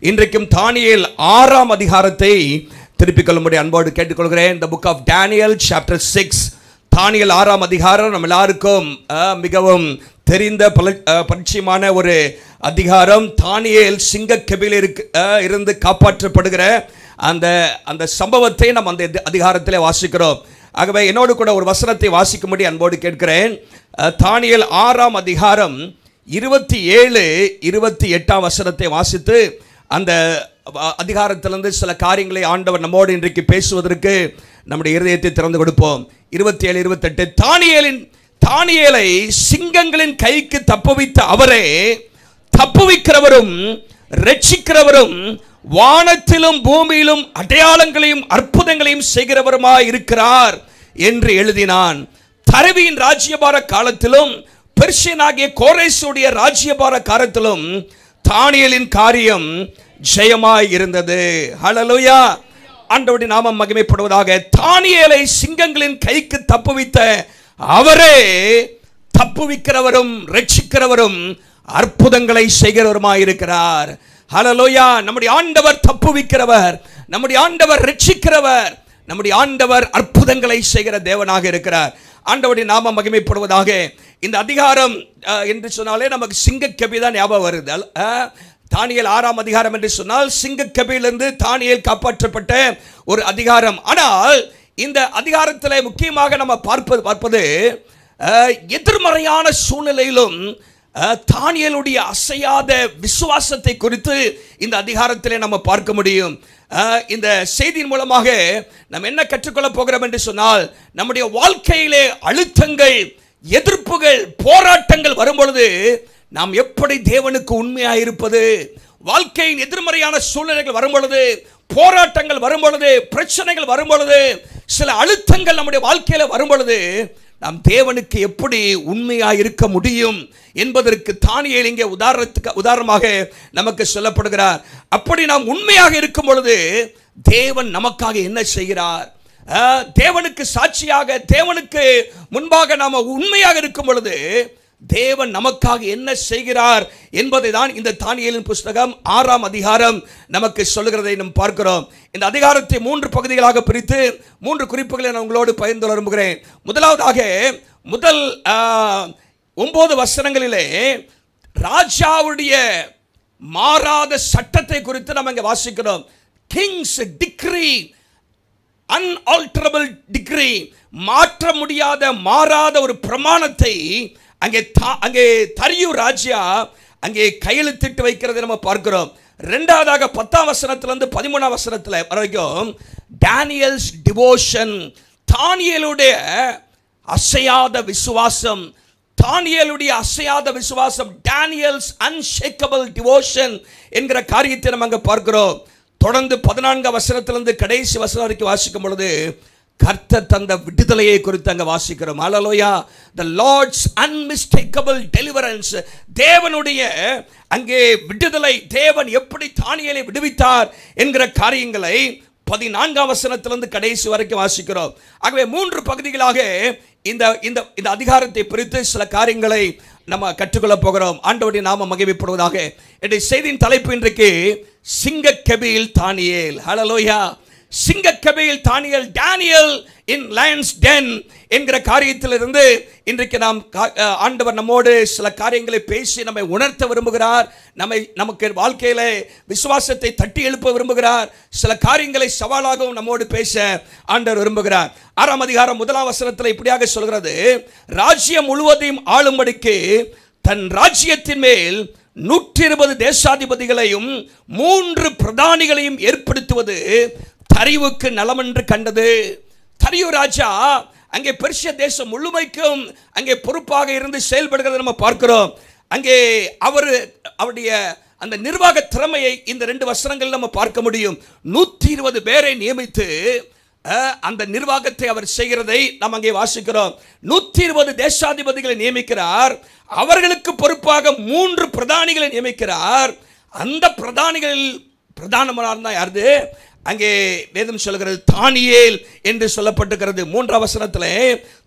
இன்றைக்கும் தானியேல் 6ஆம் அதிகாரத்தை திருப்பிக் கொள்ளும்படி அன்போடு கேட்டுக்கொள்கிறேன். The book of Daniel chapter 6. தானியேல் 6ஆம் அதிகாரம் நம்ம எல்லாருக்கும் மிகவும் தெரிந்த பரிச்சயமான ஒரு அதிகாரம். தானியேல் சிங்கக்கெபியில் இருந்து காப்பாற்றப்படுகிற அந்த சம்பவத்தை நம்ம அந்த அதிகாரத்திலே வாசிக்கிறோம். ஆகவே என்னோடு கூட ஒரு வசனத்தை வாசிக்கும்படி அன்போடு கேட்கிறேன். தானியேல் 6ஆம் அதிகாரம் 27-28 வசனத்தை வாசித்து அந்த அதிகாரத்திலிருந்து சில காரியங்களை ஆண்டவர் நம்மோடு இன்றைக்கு பேசுவதற்கு நம்முடைய இருதயத்தை திறந்து கொடுப்போம். 27-28 தானியேலை சிங்கங்களின் கைக்கு தப்புவித்த அவரே தப்புவிக்கிறவரும் இரட்சிக்கிறவரும் வானத்திலும் பூமியிலும் அடையாளங்களையும் அற்புதங்களையும் செய்கிறவருமாய் இருக்கிறார் என்று எழுதினான். தரவியின் ராஜ்யபார காலத்திலும் பெர்ஷியனாகிய கோரேசுடைய ராஜ்யபார காலத்திலும் தானியேலின் காரியம் ஜெயமாய் இருந்தது. ஹல்லேலூயா, ஆண்டவருடைய நாமம் மகிமைப்படுவதாக. தானியேலை சிங்கங்களின் கைக்கு தப்புவித்த அவரே தப்புவிக்கிறவரும் இரட்சிக்கிறவரும் அற்புதங்களை செய்கிறவருமாய் இருக்கிறார். ஹல்லேலூயா, நம்முடைய ஆண்டவர் தப்புவிக்கிறவர், நம்முடைய ஆண்டவர் இரட்சிக்கிறவர், நம்முடைய ஆண்டவர் அற்புதங்களை செய்கிற தேவனாக இருக்கிறார். ஆண்டவருடைய நாமம் மகிமைப்படுவதாக. இந்த அதிகாரம் என்று சொன்னாலே நமக்கு சிங்கக்கெபி தான் ஞாபகம் வருது. தானியேல் 6ஆம் அதிகாரம் என்று சொன்னால் சிங்கக்கெபியிலிருந்து தானியேல் காப்பாற்றப்பட்ட ஒரு அதிகாரம். ஆனால் இந்த அதிகாரத்தில் முக்கியமாக நம்ம பார்ப்பது எதிர்மறையான சூழ்நிலையிலும் தானியேலுடைய அசையாத விசுவாசத்தை குறித்து இந்த அதிகாரத்திலே நம்ம பார்க்க முடியும். இந்த செய்தியின் மூலமாக நம்ம என்ன கற்றுக்கொள்ள போகிறோம் என்று சொன்னால், நம்முடைய வாழ்க்கையிலே அழுத்தங்கள், எதிர்ப்புகள், போராட்டங்கள் வரும்பொழுது நாம் எப்படி தேவனுக்கு உண்மையாக இருப்பது, வாழ்க்கையின் எதிர்மறையான சூழ்நிலைகள் வரும்பொழுது, போராட்டங்கள் வரும்பொழுது, பிரச்சனைகள் வரும்பொழுது, சில அழுத்தங்கள் நம்முடைய வாழ்க்கையில் வரும்பொழுது நாம் தேவனுக்கு எப்படி உண்மையாக இருக்க முடியும் என்பதற்கு தானியேல் இங்கே உதாரணமாக நமக்கு சொல்லப்படுகிறார். அப்படி நாம் உண்மையாக இருக்கும் பொழுது தேவன் நமக்காக என்ன செய்கிறார், தேவனுக்கு சாட்சியாக, தேவனுக்கு முன்பாக நாம் உண்மையாக இருக்கும் பொழுது தேவன் நமக்காக என்ன செய்கிறார் என்பதை தான் இந்த தானியேலின் புஸ்தகம் 6ஆம் அதிகாரம் நமக்கு சொல்லுகிறதை நாம் பார்க்கிறோம். இந்த அதிகாரத்தை 3 பகுதிகளாக பிரித்து 3 குறிப்புகளை நான் உங்களோடு பகிர்ந்து விரும்புகிறேன். முதலாவதாக முதல் 9 வசனங்களிலே ராஜாவுடைய மாறாத சட்டத்தை குறித்து நாம் இங்கே வாசிக்கிறோம். கிங்ஸ் டிக்ரி, அன்ஆல்டரபிள் டிக்ரி, மாற்ற முடியாத மாறாத ஒரு பிரமாணத்தை அங்கே தரியு ராஜா அங்கே கையெழுத்திட்டு வைக்கிறதை நம்ம பார்க்கிறோம். இரண்டாவதாக 10ஆம் வசனத்திலிருந்து 13ஆம் வசனத்தில் வரைக்கும் டேனியல்ஸ் டிவோஷன், தானியேலுடைய அசையாத விசுவாசம், தானியேலுடைய அசையாத விசுவாசம், டேனியல்ஸ் அன்ஷேக்கபிள் டிவோஷன் என்கிற காரியத்தை நம்ம அங்கே பார்க்கிறோம். தொடர்ந்து 14ஆம் வசனத்திலிருந்து கடைசி வசனம் வரைக்கும் வாசிக்கும் பொழுது கர்த்தர் தந்த விடுதலையை குறித்து அங்கே வாசிக்கிறோம். ஹல்லேலூயா, the Lord's unmistakable deliverance, தேவனுடைய அங்கே விடுதலை, தேவன் எப்படி தானியேலை விடுவித்தார் என்கிற காரியங்களை 14ஆம் வசனத்திலிருந்து கடைசி வரைக்கும் வாசிக்கிறோம். ஆகவே 3 பகுதிகளாக இந்த அதிகாரத்தை பிரித்து சில காரியங்களை நம்ம கற்றுக்கொள்ள போகிறோம். ஆண்டவருடைய நாமம் மகிமைப்படுவதாக. என்னுடைய செய்தியின் தலைப்பு இன்றைக்கு சிங்கக்கெபியில் தானியேல். ஹல்லேலூயா, சிங்கக்கெபியில் தானியேல், டேனியல் இன் லயன்ஸ் டென் என்கிற காரியத்திலிருந்து இன்றைக்கு நாம் ஆண்டவர் நம்மோடு சில காரியங்களை பேசி நம்மை உணர்த்த விரும்புகிறார். நமக்கு வாழ்க்கையில விசுவாசத்தை தட்டி எழுப்ப விரும்புகிறார். சில காரியங்களை சவாலாகவும் நம்மோடு பேச ஆண்டவர் விரும்புகிறார். 6ஆம் அதிகாரம் 1ஆம் வசனத்தில் இப்படியாக சொல்கிறது, ராஜ்யம் முழுவதையும் ஆளும்படிக்கு தன் ராஜ்யத்தின் மேல் 120 தேசாதிபதிகளையும் 3 பிரதானிகளையும் ஏற்படுத்துவது தரிவுக்கு நலமென்று கண்டது. தரியு ராஜா அங்கே பெர்ஷிய தேசம் முழுமைக்கும் அங்கே பொறுப்பாக இருந்து செயல்படுகிறதை நம்ம பார்க்கிறோம். அங்கே அவருடைய அந்த நிர்வாக திறமையை இந்த 2 வசனங்கள் நம்ம பார்க்க முடியும். 120 பேரை நியமித்து அந்த நிர்வாகத்தை அவர் செய்கிறதை நாம் அங்கே வாசிக்கிறோம். 120 தேசாதிபதிகளை நியமிக்கிறார். அவர்களுக்கு பொறுப்பாக 3 பிரதானிகளை நியமிக்கிறார். அந்த பிரதானிகளில் பிரதானமான யாரு? அங்கே வேதம் சொல்கிறது தானியேல் என்று சொல்லப்பட்டிருக்கிறது. 3ஆம் வசனத்திலே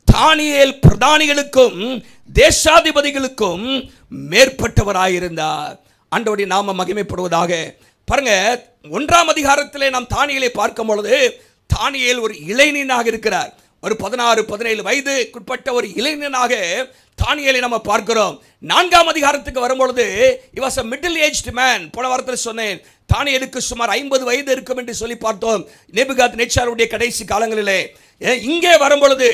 தானியேல் பிரதானிகளுக்கும் தேசாதிபதிகளுக்கும் மேற்பட்டவராயிருந்தார். ஆண்டவருடைய நாமம் மகிமைப்படுவதாக. பாருங்க, 1ஆம் அதிகாரத்திலே நாம் தானியேலை பார்க்கும் பொழுது தானியேல் ஒரு இளைஞனாக இருக்கிறார். ஒரு 16-17 வயதுக்குட்பட்ட ஒரு இளைஞனாக தானியேலை நம்ம பார்க்கிறோம். 4ஆம் அதிகாரத்துக்கு வரும்பொழுது he was a middle aged man. போன வாரத்தில் சொன்னேன், தானியேலுக்கு சுமார் 50 வயது இருக்கும் என்று சொல்லி பார்த்தோம் நேபுகாத்நேச்சாருடைய கடைசி காலங்களிலே. இங்கே வரும்பொழுது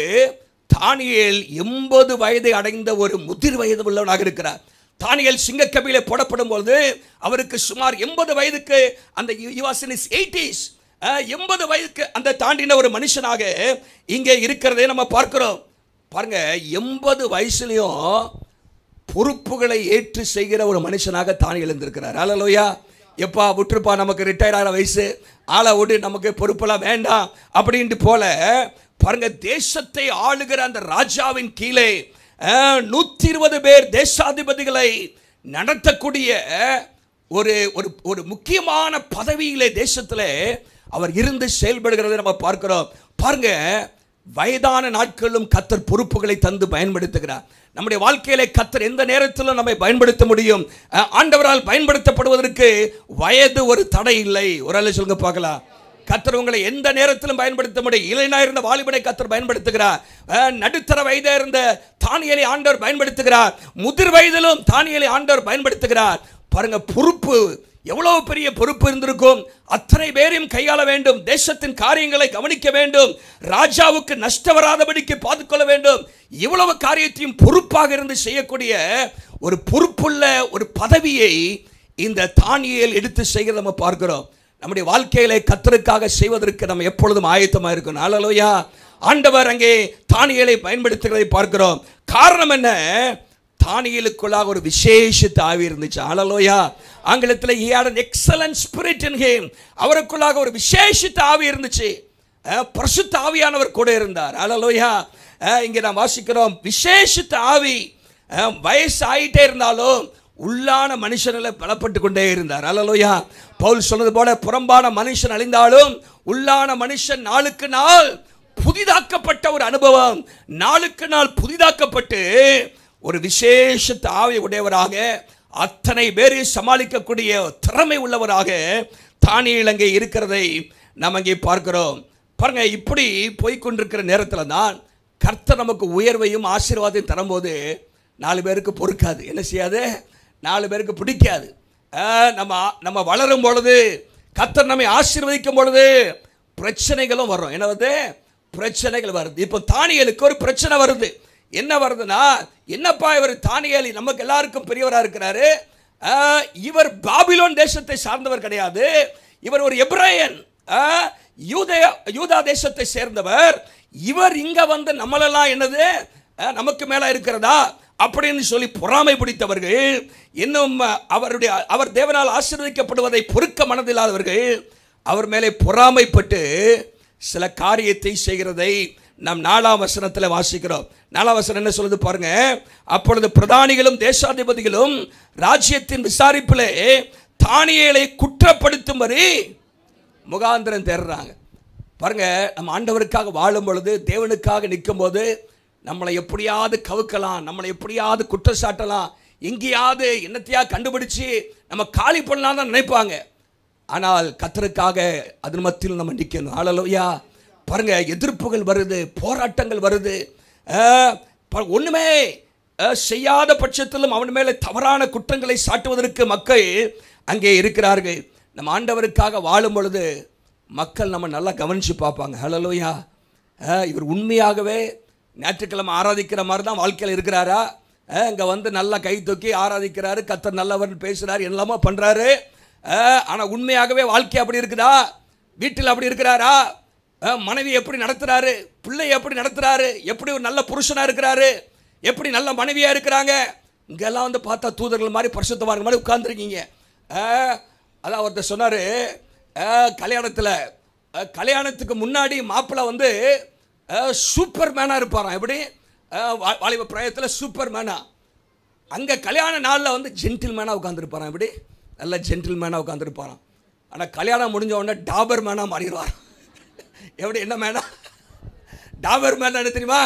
தானியேல் 80 வயதை அடைந்த ஒரு முதிர் வயது உள்ளவனாக இருக்கிறார். தானியேல் சிங்கக்கபிலே போடப்படும் பொழுது அவருக்கு சுமார் 80 வயதுக்கு அந்த he was in his 80s 80 வயதுக்கு அந்த தாண்டின ஒரு மனுஷனாக இங்கே இருக்கிறதை நம்ம பார்க்கிறோம். பாருங்க, 80 வயசுலயும் பொறுப்புகளை ஏற்று செய்கிற ஒரு மனுஷனாக தானியேல் இருந்திருக்கிறார். ஹல்லேலூயா. எப்பா விட்டுருப்பா, நமக்கு ரிட்டையர் ஆகிற வயசு, ஆளை விட்டு நமக்கு பொறுப்பெல்லாம் வேண்டாம் அப்படின்ட்டு போல பாருங்க, தேசத்தை ஆளுகிற அந்த ராஜாவின் கீழே 120 பேர் தேசாதிபதிகளை நடத்தக்கூடிய ஒரு ஒரு முக்கியமான பதவியிலே தேசத்தில் அவர் இருந்து செயல்படுகிறதை நம்ம பார்க்கிறோம். பாருங்க, வயதான நாட்களிலும் கர்த்தர் பொறுப்புகளை தந்து பயன்படுத்துகிறார். நம்முடைய வாழ்க்கையிலே கர்த்தர் எந்த நேரத்திலும் நம்மை பயன்படுத்த முடியும். ஆண்டவரால் பயன்படுத்தப்படுவதற்கு வயது ஒரு தடை இல்லை. ஒரு ஆளு சொல்லுங்க பார்க்கலாம். கர்த்தர் உங்களை எந்த நேரத்திலும் பயன்படுத்த முடியும். இளைஞனா இருந்த வாலிபனை கர்த்தர் பயன்படுத்துகிறார். நடுத்தர வயதா இருந்த தானியேலை ஆண்டவர் பயன்படுத்துகிறார். முதிர் வயதிலும் தானியேலை ஆண்டவர் பயன்படுத்துகிறார். பாருங்க, பொறுப்பு எவ்வளவு பெரிய பொறுப்பு இருந்திருக்கும். அத்தனை பேரையும் கையாள வேண்டும், தேசத்தின் காரியங்களை கவனிக்க வேண்டும், ராஜாவுக்கு நஷ்டம் வராதபடிக்கு பார்த்துக்கொள்ள வேண்டும். இவ்வளவு காரியத்தையும் பொறுப்பாக இருந்து செய்யக்கூடிய ஒரு பொறுப்புள்ள ஒரு பதவியை இந்த தானியேல் எடுத்து செய்கிறத நம்ம பார்க்கிறோம். நம்முடைய வாழ்க்கையிலே கர்த்தருக்காக செய்வதற்கு நம்ம எப்பொழுதும் ஆயத்தமாக இருக்கணும். ஹல்லேலூயா. ஆண்டவர் அங்கே தானியேலை பயன்படுத்துகிறதை பார்க்கிறோம். காரணம் என்ன? தானியேலுக்குள்ளாக ஒரு விசேஷித்த ஆவி இருந்துச்சு. ஹல்லேலூயா. ஆங்கிலத்தில் he had an excellent spirit in him. அவருக்குள்ளாக ஒரு விசேஷித்த ஆவி இருந்துச்சு. பரிசுத்த ஆவியானவர் கூட இருந்தார். ஹல்லேலூயா. இங்கே நாம் வாசிக்கிறோம், விசேஷித்த ஆவி. வயசு ஆயிட்டே இருந்தாலும் உள்ளான மனுஷனில் பலப்பட்டு கொண்டே இருந்தார். ஹல்லேலூயா. பவுல் சொன்னது போல, புறம்பான மனுஷன் அழிந்தாலும் உள்ளான மனுஷன் நாளுக்கு நாள் புதிதாக்கப்பட்ட ஒரு அனுபவம். நாளுக்கு நாள் புதிதாக்கப்பட்டு ஒரு விசேஷ ஆவி உடையவராக அத்தனை பேரை சமாளிக்கக்கூடிய திறமை உள்ளவராக தானியேல் அங்கே இருக்கிறதை நாம் அங்கே பார்க்கிறோம். பாருங்க, இப்படி போய்கொண்டிருக்கிற நேரத்தில் தான் கர்த்தர் நமக்கு உயர்வையும் ஆசீர்வாதத்தையும் தரும்போது 4 பேருக்கு பொறுக்காது. என்ன செய்யாது? 4 பேருக்கு பிடிக்காது. நம்ம வளரும் பொழுது, கர்த்தர் நம்மை ஆசீர்வதிக்கும் பொழுது பிரச்சனைகளும் வரும். என்ன வருது? பிரச்சனைகள் வருது. இப்போ தானியேலுக்கு ஒரு பிரச்சனை வருது. என்ன வருதுன்னா, என்னப்பா இவர் தானியேல் நமக்கு எல்லாருக்கும் பெரியவராக இருக்கிறாரு, இவர் பாபிலோன் தேசத்தை சார்ந்தவர் கிடையாது, இவர் ஒரு எபிரேயன், யூதா தேசத்தை சேர்ந்தவர், இவர் இங்க வந்து நம்மளெல்லாம் என்னது நமக்கு மேல இருக்கிறதா அப்படின்னு சொல்லி பொறாமை பிடித்தவர்கள், இன்னும் அவர் தேவனால் ஆசீர்வதிக்கப்படுவதை பொறுக்க மனதில்லாதவர்கள் அவர் மேலே பொறாமைப்பட்டு சில காரியத்தை செய்கிறதை நாம் 4ஆம் வசனத்தில் வாசிக்கிறோம். 4ஆம் வசனம் என்ன சொல்லுது பாருங்க. அப்பொழுது பிரதானிகளும் தேசாதிபதிகளும் ராஜ்யத்தின் விசாரிப்பிலே தானியேலை குற்றப்படுத்தும்படி முகாந்திரம் தேடுறாங்க. பாருங்க, நம்ம ஆண்டவருக்காக வாழும் பொழுது, தேவனுக்காக நிற்கும் போது நம்மளை எப்படியாவது கவுக்கலாம், நம்மளை எப்படியாவது குற்றச்சாட்டலாம், எங்கேயாவது என்னத்தையா கண்டுபிடிச்சு நம்ம காலி பண்ணலாம் தான் நினைப்பாங்க. ஆனால் கர்த்தருக்காக அதன் மத்தியில் நம்ம நிற்கணும். ஹல்லேலூயா. பாருங்க, எதிர்ப்புகள் வருது, போராட்டங்கள் வருது. ஒண்ணுமே செய்யாத பட்சத்திலும் அவன் மேலே தவறான குற்றங்களை சாட்டுவதற்கு மக்கள் அங்கே இருக்கிறார்கள். நம்ம ஆண்டவருக்காக வாழும் பொழுது மக்கள் நம்ம நல்லா கவனித்து பார்ப்பாங்க. ஹல்லேலூயா. இவர் உண்மையாகவே ஞாயிற்றுக்கிழமை ஆராதிக்கிற மாதிரி தான் வாழ்க்கையில் இருக்கிறாரா? இங்கே வந்து நல்லா கை தூக்கி ஆராதிக்கிறாரு, கர்த்தர் நல்லவர் பேசுகிறாரு, எல்லாமோ பண்ணுறாரு. ஆனால் உண்மையாகவே வாழ்க்கை அப்படி இருக்குதா? வீட்டில் அப்படி இருக்கிறாரா? மனைவி எப்படி நடத்துகிறாரு? பிள்ளை எப்படி நடத்துகிறாரு? எப்படி ஒரு நல்ல புருஷனாக இருக்கிறாரு? எப்படி நல்ல மனைவியாக இருக்கிறாங்க? இங்கெல்லாம் வந்து பார்த்தா தூதர்கள் மாதிரி பரிசுத்தவான்கள் மாதிரி உட்கார்ந்துருக்கீங்க. அதான் ஒருத்தர் சொன்னார், கல்யாணத்துக்கு முன்னாடி மாப்பிள்ளை வந்து சூப்பர் மேனாக இருப்பாராம். எப்படி? வாலிப பிராயத்தில் சூப்பர் மேனா. அங்கே கல்யாண நாளில் வந்து ஜென்டில் மேனாக உட்காந்துருப்பாரான். எப்படி? நல்ல ஜென்டில் மேனாக உட்காந்துருப்பாரான். ஆனால் கல்யாணம் முடிஞ்ச உடனே டாபர் மேனாக மாறிடுவார். எப்படி? என்ன மேனா? டாபர் மேனா என்ன தெரியுமா?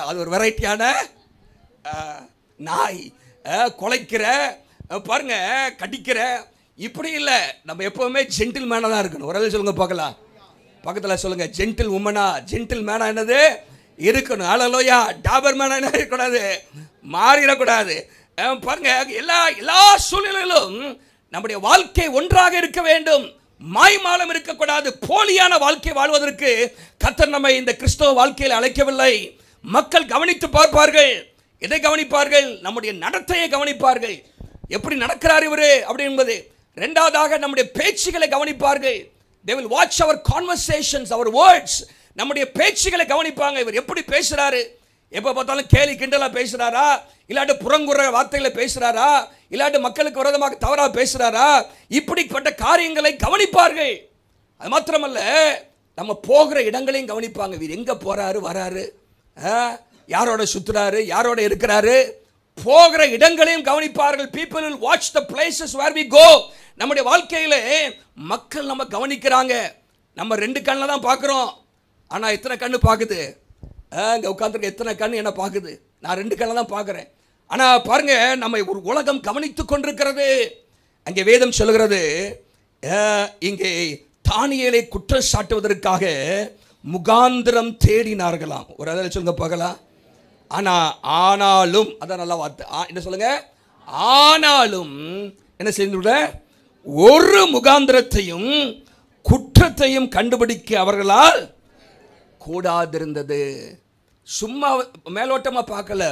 அது ஒரு வெரைட்டியான நாய். குலைக்கிற பாருங்க, கடிக்கிற இப்படி இல்லை, நம்ம எப்பவுமே ஜென்டில் மேனாக தான் இருக்கணும். ஒரு சொல்லுங்க பார்க்கலாம், பக்கத்தில் சொல்லுங்க, ஜென்டில் உமனா, ஜென்டில் மேனா என்னது இருக்கணும். ஹல்லேலூயா. டாபர் மேனா என்ன இருக்கக்கூடாது, மாறிடக்கூடாது. பாருங்க, எல்லா சூழ்நிலையிலும் நம்முடைய வாழ்க்கை ஒன்றாக இருக்க வேண்டும், மாய்மாலம் இருக்கக்கூடாது. போலியான வாழ்க்கை வாழ்வதற்கு கர்த்தர் நம்மை இந்த கிறிஸ்தவ வாழ்க்கையில் அழைக்கவில்லை. மக்கள் கவனித்து பார்ப்பார்கள். எதை கவனிப்பார்கள்? நம்முடைய நடத்தையை கவனிப்பார்கள். எப்படி நடக்கிறார் இவரு அப்படி என்பது. இரண்டாவதாக நம்முடைய பேச்சுகளை கவனிப்பார்கள். they will watch our conversations, our words. நம்முடைய பேச்சுகளை கவனிப்பாங்க. இவர் எப்படி பேசுறாரு, எப்போ பார்த்தாலும் கேலி கிண்டலா பேசுறாரா, இல்லாட்டி புறங்குற வார்த்தைகளை பேசுறாரா, இல்லாட்டி மக்களுக்கு விரோதமாக தவறாக பேசுறாரா, இப்படிப்பட்ட காரியங்களை கவனிப்பார்கள். அது மாத்திரமல்ல, நம்ம போகிற இடங்களையும் கவனிப்பாங்க. இவர் எங்க போறாரு வராரு, யாரோட சுத்துறாரு, யாரோட இருக்கிறாரு, போகிற இடங்களையும் கவனிப்பார்கள். people will watch the places where we go. நம்முடைய வாழ்க்கையிலே மக்கள் நம்ம கவனிக்கிறாங்க. நம்ம 2 கண்ணில் தான் பார்க்குறோம், ஆனால் எத்தனை கண்ணு பார்க்குது? இங்கே உட்காந்துருக்க எத்தனை கண்ணு என்ன பார்க்குது? நான் 2 கண்ணில் தான் பார்க்குறேன். ஆனால் பாருங்க, நம்ம ஒரு உலகம் கவனித்து கொண்டிருக்கிறது. அங்கே வேதம் சொல்கிறது, இங்கே தானியேலை குற்றம் சாட்டுவதற்காக முகாந்திரம் தேடினார்களாம். ஒரு அதில் சொல்லுங்க பார்க்கலாம். ஆனாலும், அதான் நல்ல வார்த்தை, என்ன சொல்லுங்க, ஆனாலும் என்ன செய்து ஒரு முகாந்திரத்தையும் குற்றத்தையும் கண்டுபிடிக்க அவர்களால் கூடாதிருந்தது. சும்மா மேலோட்டமா பார்க்கல,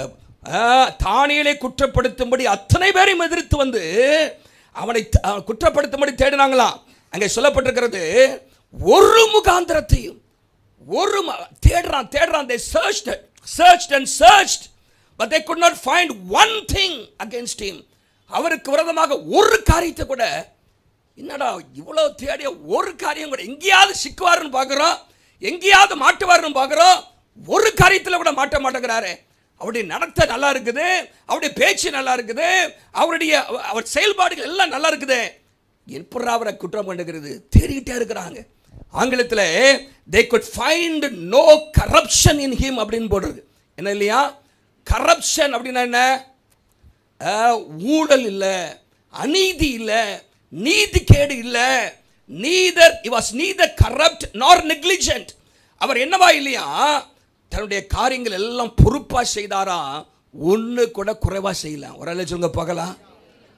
தானியேலை குற்றப்படுத்தும்படி அத்தனை பேரையும் எதிர்த்து வந்து அவனை குற்றப்படுத்தும்படி தேடினாங்களாம். அங்கே சொல்லப்பட்டிருக்கிறது, ஒரு முகாந்திரத்தையும் தேடுறான். they searched and searched, but they could not find one thing against him. அவருக்கு விரோதமாக ஒரு காரியத்தை கூட, என்னடா இவ்வளவு தேடிய ஒரு காரியம் கூட, எங்கேயாவது சிக்குவாருன்னு பார்க்குறோம், எங்கேயாவது மாட்டுவாருன்னு பார்க்குறோம், ஒரு காரியத்தில் கூட மாட்ட மாட்டேங்கிறாரு. அவருடைய நடத்தை நல்லா இருக்குது, அவருடைய பேச்சு நல்லா இருக்குது, அவர் செயல்பாடுகள் எல்லாம் நல்லா இருக்குது. எப்படி அவரை குற்றம் கண்டுகிறது தேடிக்கிட்டே இருக்கிறாங்க. ஆங்கிலத்தில் they could find no corruption in him அப்படின்னு போடுறது. என்ன இல்லையா, கரப்ஷன் அப்படின்னா என்ன? ஊழல் இல்லை, அநீதி இல்லை, நீதி கேடு இல்லை. he was neither corrupt nor negligent. அவர் என்னவா இல்லையா, தன்னுடைய காரியங்கள் எல்லாம் பொறுப்பா செய்தாரா, ஒன்று கூட குறைவா செய்யலாம். ஒரு ஆளு சொல்லுங்க பார்க்கலாம்,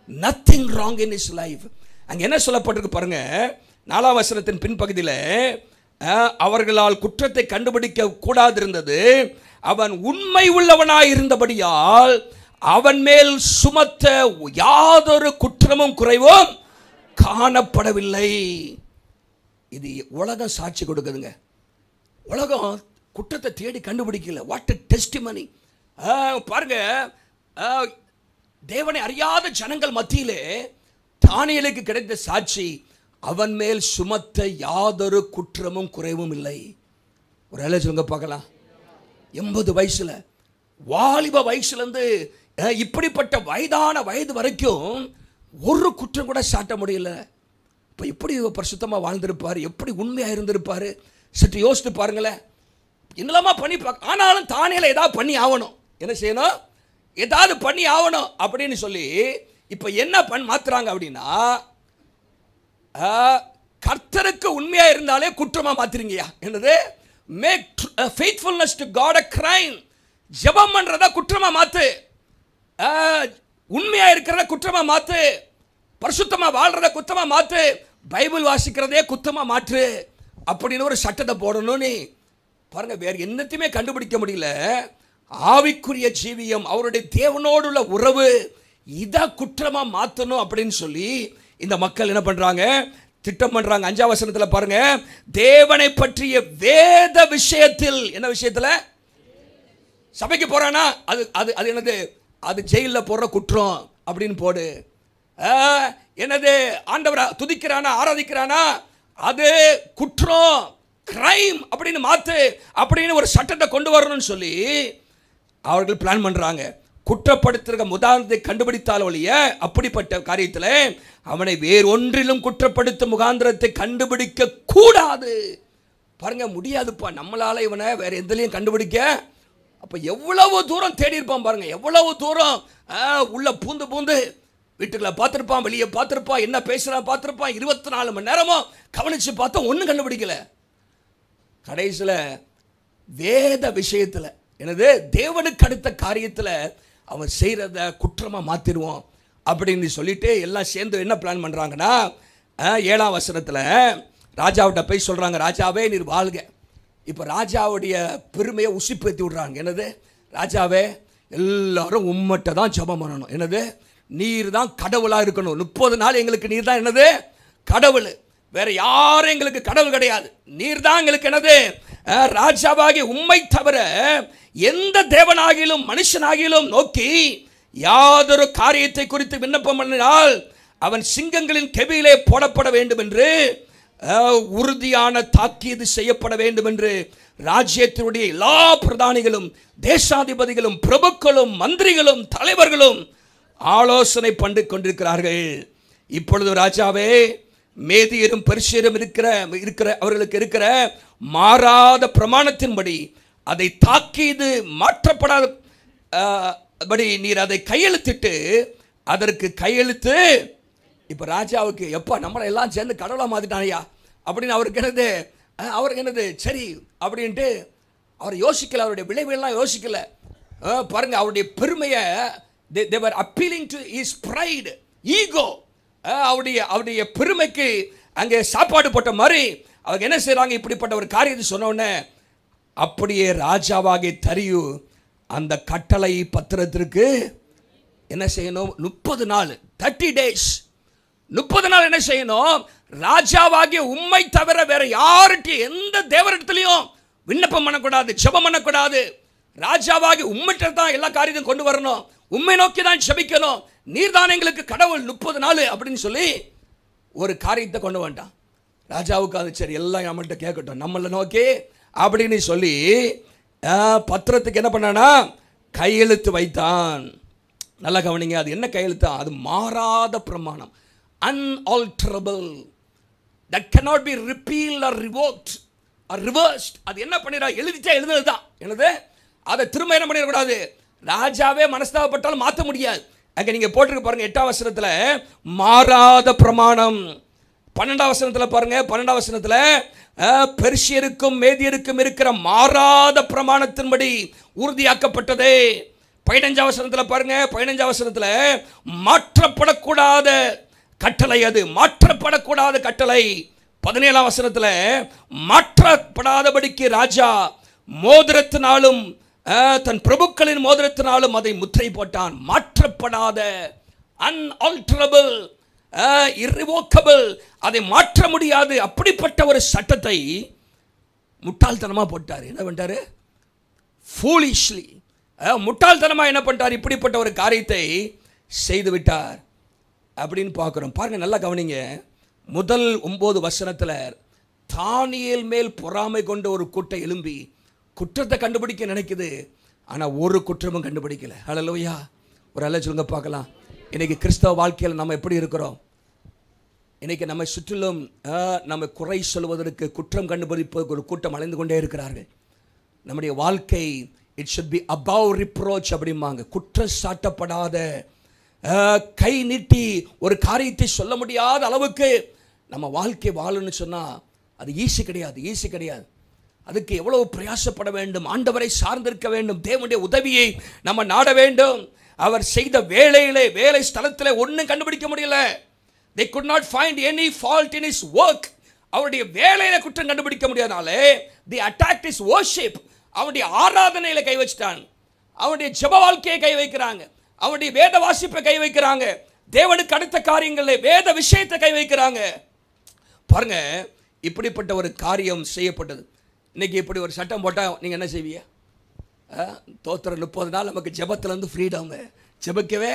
nothing wrong in his life. அங்க என்ன சொல்லப்பட்டிருக்கு பாருங்க, 4ஆம் வசனத்தின் பின்பகுதியில், அவர்களால் குற்றத்தை கண்டுபிடிக்க கூடாதிருந்தது, அவன் உண்மை உள்ளவனாய் இருந்தபடியால் அவன் மேல் சுமத்த யாதொரு குற்றமும் குறைவும் காணப்படவில்லை. இது உலகம் சாட்சி கொடுக்குதுங்க. உலகம் குற்றத்தை தேடி கண்டுபிடிக்கல. What a testimony. பாருங்க, தேவனை அறியாத ஜனங்கள் மத்தியிலே தானியேலுக்கு கிடைத்த சாட்சி, அவன் மேல் சுமத்த யாதொரு குற்றமும் குறைவும் இல்லை. ஒரு வேலை சொல்லுங்க பார்க்கலாம். 80 வயசுல, வாலிப வயசுலேருந்து இப்படிப்பட்ட வயது வரைக்கும் ஒரு குற்றம் கூட சாட்ட முடியல. இப்போ எப்படி பரிசுத்தமாக வாழ்ந்திருப்பார், எப்படி உண்மையாக இருந்திருப்பார், சற்று யோசித்து பாருங்களேன். என்னெல்லாமா பண்ணி பார்க்க, ஆனாலும் தானியேலை ஏதாவது பண்ணி ஆகணும். என்ன செய்யணும்? ஏதாவது பண்ணி ஆகணும் அப்படின்னு சொல்லி இப்போ என்ன மாத்துறாங்க அப்படின்னா, கர்த்தருக்கு உண்மையாக இருந்தாலே குற்றமாக மாத்துறீங்கயா. என்னது? Make faithfulness to God a crime. ஜெபம் பண்ணுறதா குற்றமாக மாற்று, உண்மையாக இருக்கிறத குற்றமாக மாற்று, பரிசுத்தமாக வாழ்கிறத குற்றமாக மாற்று, பைபிள் வாசிக்கிறதே குற்றமாக மாற்று அப்படின்னு ஒரு சட்டத்தை போடணும்னு பாருங்கள். வேறு என்னத்தையுமே கண்டுபிடிக்க முடியல. ஆவிக்குரிய ஜீவியம், அவருடைய தேவனோடு உள்ள உறவு, இதை குற்றமாக மாற்றணும் அப்படின்னு சொல்லி இந்த மக்கள் என்ன பண்ணுறாங்க? திட்டம் பண்ணுறாங்க. 5ஆம் வசனத்தில் பாருங்க, தேவனை பற்றிய வேத விஷயத்தில், என்ன விஷயத்தில்? சபைக்கு போறானா அது அது அது என்னது? அது ஜெயிலில் போடுற குற்றம் அப்படின்னு போடு. என்னது? ஆண்டவரை துதிக்கிறானா, ஆராதிக்கிறானா, அது குற்றம், கிரைம் அப்படின்னு மாத்து அப்படின்னு ஒரு சட்டத்தை கொண்டு வரணும்னு சொல்லி அவர்கள் பிளான் பண்றாங்க. குற்றப்படுத்துகிற முகாந்திரத்தை கண்டுபிடித்தால் ஒழிய அப்படிப்பட்ட காரியத்தில் அவனை வேறொன்றிலும் குற்றப்படுத்தும் முகாந்திரத்தை கண்டுபிடிக்க கூடாது. பாருங்க, முடியாதுப்பா நம்மளால இவனை வேற எதுலையும் கண்டுபிடிக்க. அப்போ எவ்வளவு தூரம் தேடி இருப்பான் பாருங்க, எவ்வளவு தூரம் உள்ள பூந்து வீட்டுக்குள்ள பார்த்துருப்பான், வெளியே பார்த்துருப்பான், என்ன பேசுகிறான் பார்த்துருப்பான், 24 மணி நேரமும் கவனித்து பார்த்தா ஒன்றும் கண்டுபிடிக்கல. கடைசியில் வேத விஷயத்தில், எனது தேவனுக்கு அடுத்த காரியத்தில் அவன் செய்கிறத குற்றமாக மாற்றிடுவோம் அப்படின்னு சொல்லிட்டு எல்லாம் சேர்ந்து என்ன பிளான் பண்ணுறாங்கன்னா, 7ஆம் வசனத்தில் ராஜாவிட்ட போய் சொல்கிறாங்க, ராஜாவே நீர் வாழ்க. இப்போ ராஜாவுடைய பெருமையை உசிப்பேற்றி விடுறாங்க. என்னது, ராஜாவே எல்லாரும் உம்மட்ட தான் ஜெபம் பண்ணணும். என்னது, நீர் தான் கடவுளாக இருக்கணும். 30 நாள் எங்களுக்கு நீர் தான் என்னது கடவுள், வேற யாரும் எங்களுக்கு கடவுள் கிடையாது. நீர் தான் எங்களுக்கு என்னது ராஜாவாகி உம்மை தவிர எந்த தேவனாகிலும் மனுஷனாகிலும் நோக்கி யாதொரு காரியத்தை குறித்து விண்ணப்பம் பண்ணினால் அவன் சிங்கங்களின் கெபியிலே போடப்பட வேண்டும் என்று உறுதியான தாக்கீது செய்யப்பட வேண்டும் என்று ராஜ்யத்தினுடைய எல்லா பிரதானிகளும் தேசாதிபதிகளும் பிரபுக்களும் மந்திரிகளும் தலைவர்களும் ஆலோசனை பண்ணி கொண்டிருக்கிறார்கள். இப்பொழுது ராஜாவே, மேதியரும் பெர்சியரும் இருக்கிற அவர்களுக்கு இருக்கிற மாறாத பிரமாணத்தின்படி அதை தாக்கீது மாற்றப்படாதபடி நீர் அதை கையெழுத்திட்டு அதற்கு கையெழுத்து. இப்போ ராஜாவுக்கு எப்போ நம்மளை எல்லாம் சேர்ந்து கடவுளாக மாற்றிட்டானையா அப்படின்னு அவருக்கு என்னது சரி அப்படின்ட்டு அவர் யோசிக்கல, அவருடைய விளைவுகள்லாம் யோசிக்கல. பாருங்க, அவருடைய பெருமையை they were appealing to his pride, ego. அவருடைய பெருமைக்கு அங்கே சாப்பாடு போட்ட மாதிரி அவங்க என்ன செய்கிறாங்க, இப்படிப்பட்ட ஒரு காரியத்தை சொன்ன உடனே அப்படியே ராஜாவாகிய தரியு அந்த கட்டளை பத்திரத்திற்கு என்ன செய்யணும், 30 நாள் 30 days 30 நாள் என்ன செய்யணும், ராஜாவாகிய உம்மை தவிர வேற யார்கிட்ட எந்த தேவரிடத்திலையும் விண்ணப்பம் பண்ணக்கூடாது, ஜெபம் பண்ணக்கூடாது. ராஜாவாகி உம்மிட்ட தான் எல்லா காரியத்தையும் கொண்டு வரணும், உம்மை நோக்கி தான் ஜெபிக்கணும், நீர் தான் எங்களுக்கு கடவுள் 30 நாள் அப்படின்னு சொல்லி ஒரு காரியத்தை கொண்டு வந்துட்டான். ராஜாவுக்கு அது சரி, எல்லாம் நம்மள்கிட்ட கேட்கட்டும், நம்மளை நோக்கி அப்படின்னு சொல்லி பத்திரத்துக்கு என்ன பண்ணானா கையெழுத்து வைத்தான். நல்லா கவனிங்க, அது என்ன கையெழுத்தா, அது மாறாத பிரமாணம், unalterable, that cannot be repealed or revoked or reversed. அது என்ன பண்ணிடா, எழுதிட்டா எழுதுனது தான். என்னது, அதை திரும்ப என்ன பண்ணிடக்கூடாது, ராஜாவே மனஸ்தாபப்பட்டாலும் மாற்ற முடியாது. அங்கே நீங்கள் போட்டிருக்கு பாருங்கள், 8ஆம் வசனத்தில் மாறாத பிரமாணம். 12ஆம் வசனத்தில் பாருங்க, 12ஆம் வசனத்தில் பெர்சியருக்கும் மேதியருக்கும் இருக்கிற மாறாத பிரமாணத்தின்படி உறுதியாக்கப்பட்டதே. 15ஆம் வசனத்தில் பாருங்க, 15ஆம் வசனத்தில் மாற்றப்படக்கூடாத கட்டளை, அது மாற்றப்படக்கூடாத கட்டளை. 17ஆம் வசனத்தில் மாற்றப்படாதபடிக்கு ராஜா மோதிரத்தினாலும் தன் பிரபுக்களின் மோதிரத்தினாலும் அதை முத்திரை போட்டான். மாற்றப்படாத, unalterable, irrevocable, அதை மாற்ற முடியாது. அப்படிப்பட்ட ஒரு சட்டத்தை முட்டாள்தனமாக போட்டார். என்ன பண்ணிட்டாரு, foolishly, முட்டாள்தனமாக என்ன பண்ணிட்டார், இப்படிப்பட்ட ஒரு காரியத்தை செய்து விட்டார் அப்படின்னு பார்க்குறோம். பாருங்க, நல்லா கவனிங்க, முதல் 9 வசனத்தில் தானியேல் மேல் பொறாமை கொண்ட ஒரு கூட்டம் எழும்பி குற்றத்தை கண்டுபிடிக்க நினைக்குது, ஆனால் ஒரு குற்றமும் கண்டுபிடிக்கல. ஹல்லேலூயா, ஒரு அல்ல சொல்லுங்க பார்க்கலாம். இன்னைக்கு கிறிஸ்தவ வாழ்க்கையில் நம்ம எப்படி இருக்கிறோம்? இன்னைக்கு நம்ம சுற்றிலும் நம்ம குறை சொல்வதற்கு, குற்றம் கண்டுபிடிப்பதற்கு ஒரு கூட்டம் அலைந்து கொண்டே இருக்கிறார்கள். நம்முடைய வாழ்க்கை it should be above reproach அப்படிம்பாங்க. குற்றம் சாட்டப்படாத, கை நீட்டி ஒரு காரியத்தை சொல்ல முடியாத அளவுக்கு நம்ம வாழ்க்கை வாழணும்னு சொன்னால் அது ஈஸி கிடையாது. அதுக்கு எவ்வளவு பிரயாசப்பட வேண்டும், ஆண்டவரை சார்ந்திருக்க வேண்டும், தேவனுடைய உதவியை நம்ம நாட வேண்டும். அவர் செய்த வேலை ஸ்தலத்தில் ஒன்றும் கண்டுபிடிக்க முடியல. they could not find any fault in his work. அவருடைய வேலையில குற்றம் கண்டுபிடிக்க முடியாதனாலே they attacked his worship. அவருடைய ஆராதனையில கை வச்சிட்டாங்க, அவருடைய ஜெப வாழ்க்கையை கை வைக்கிறாங்க, அவருடைய வேத வாசிப்பை கை வைக்கிறாங்க, தேவனுக்கு அடுத்த காரியங்களில் வேத விஷயத்தை கை வைக்கிறாங்க. பாருங்க, இப்படிப்பட்ட ஒரு காரியம் செய்யப்பட்டது. இன்னைக்கு இப்படி ஒரு சட்டம் போட்டால் நீங்கள் என்ன செய்வீங்க? தோத்திர 30 நாள் நமக்கு ஜெபத்திலேருந்து ஃப்ரீடம், ஜெபிக்கவே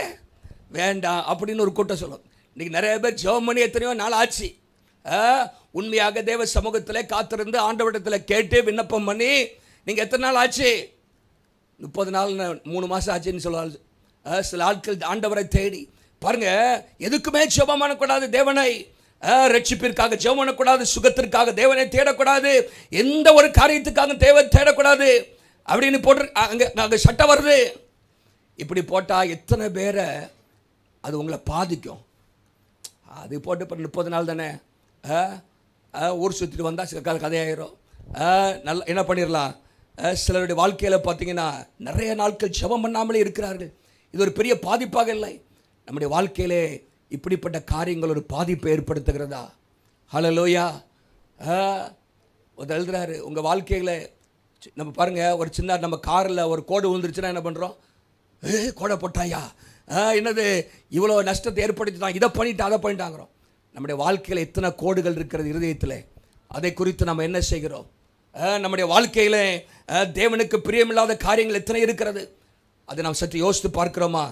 வேண்டாம் அப்படின்னு ஒரு கூட்டம் சொல்லும். இன்றைக்கி நிறைய பேர் ஜெபம் பண்ணி எத்தனையோ நாள் ஆச்சு. உண்மையாக தேவ சமூகத்தில் காத்திருந்து ஆண்டவரிடத்தில் கேட்டு விண்ணப்பம் பண்ணி நீங்கள் எத்தனை நாள் ஆச்சு? 30 நாள், 3 மாதம் ஆச்சுன்னு சொல்லுவாங்க. சில ஆட்கள் ஆண்டவரை தேடி பாருங்க, எதுக்குமே ஜெபம் பண்ணக்கூடாது, தேவனை ரட்சிப்பிற்காக ஜெபம் பண்ணக்கூடாது, சுகத்திற்காக தேவனை தேடக்கூடாது, எந்த ஒரு காரியத்துக்காக தேவனை தேடக்கூடாது அப்படின்னு போட்டு அங்கே சட்டம் வருது. இப்படி போட்டால் எத்தனை பேரை அது உங்களை பாதிக்கும். அது போட்டு இப்போ 30 நாள் தானே, ஊர் சுற்றிட்டு வந்தால் சில கதையாயிரும். நல்லா என்ன பண்ணிடலாம். சிலருடைய வாழ்க்கையில் பார்த்தீங்கன்னா நிறைய நாட்கள் ஜெபம் பண்ணாமலே இருக்கிறார்கள். இது ஒரு பெரிய பாதிப்பாக இல்லை. நம்முடைய வாழ்க்கையிலே இப்படிப்பட்ட காரியங்கள் ஒரு பாதிப்பை ஏற்படுத்துகிறதா? ஹல்லேலூயா. ஒரு எழுதுறாரு, உங்கள் வாழ்க்கையில் நம்ம பாருங்கள், ஒரு சின்ன நம்ம காரில் ஒரு கோடு விழுந்துருச்சுன்னா என்ன பண்ணுறோம்? கோடை போட்டாயா, என்னது இவ்வளோ நஷ்டத்தை ஏற்படுத்திட்டான், இதை பண்ணிட்டான் அதை பண்ணிட்டாங்கிறோம். நம்முடைய வாழ்க்கையில் எத்தனை கோடுகள் இருக்கிறது இருதயத்தில், அதை குறித்து நம்ம என்ன செய்கிறோம்? நம்முடைய வாழ்க்கையில் தேவனுக்கு பிரியமில்லாத காரியங்கள் எத்தனை இருக்கிறது, அதை நாம் சற்று யோசித்து பார்க்கிறோமா?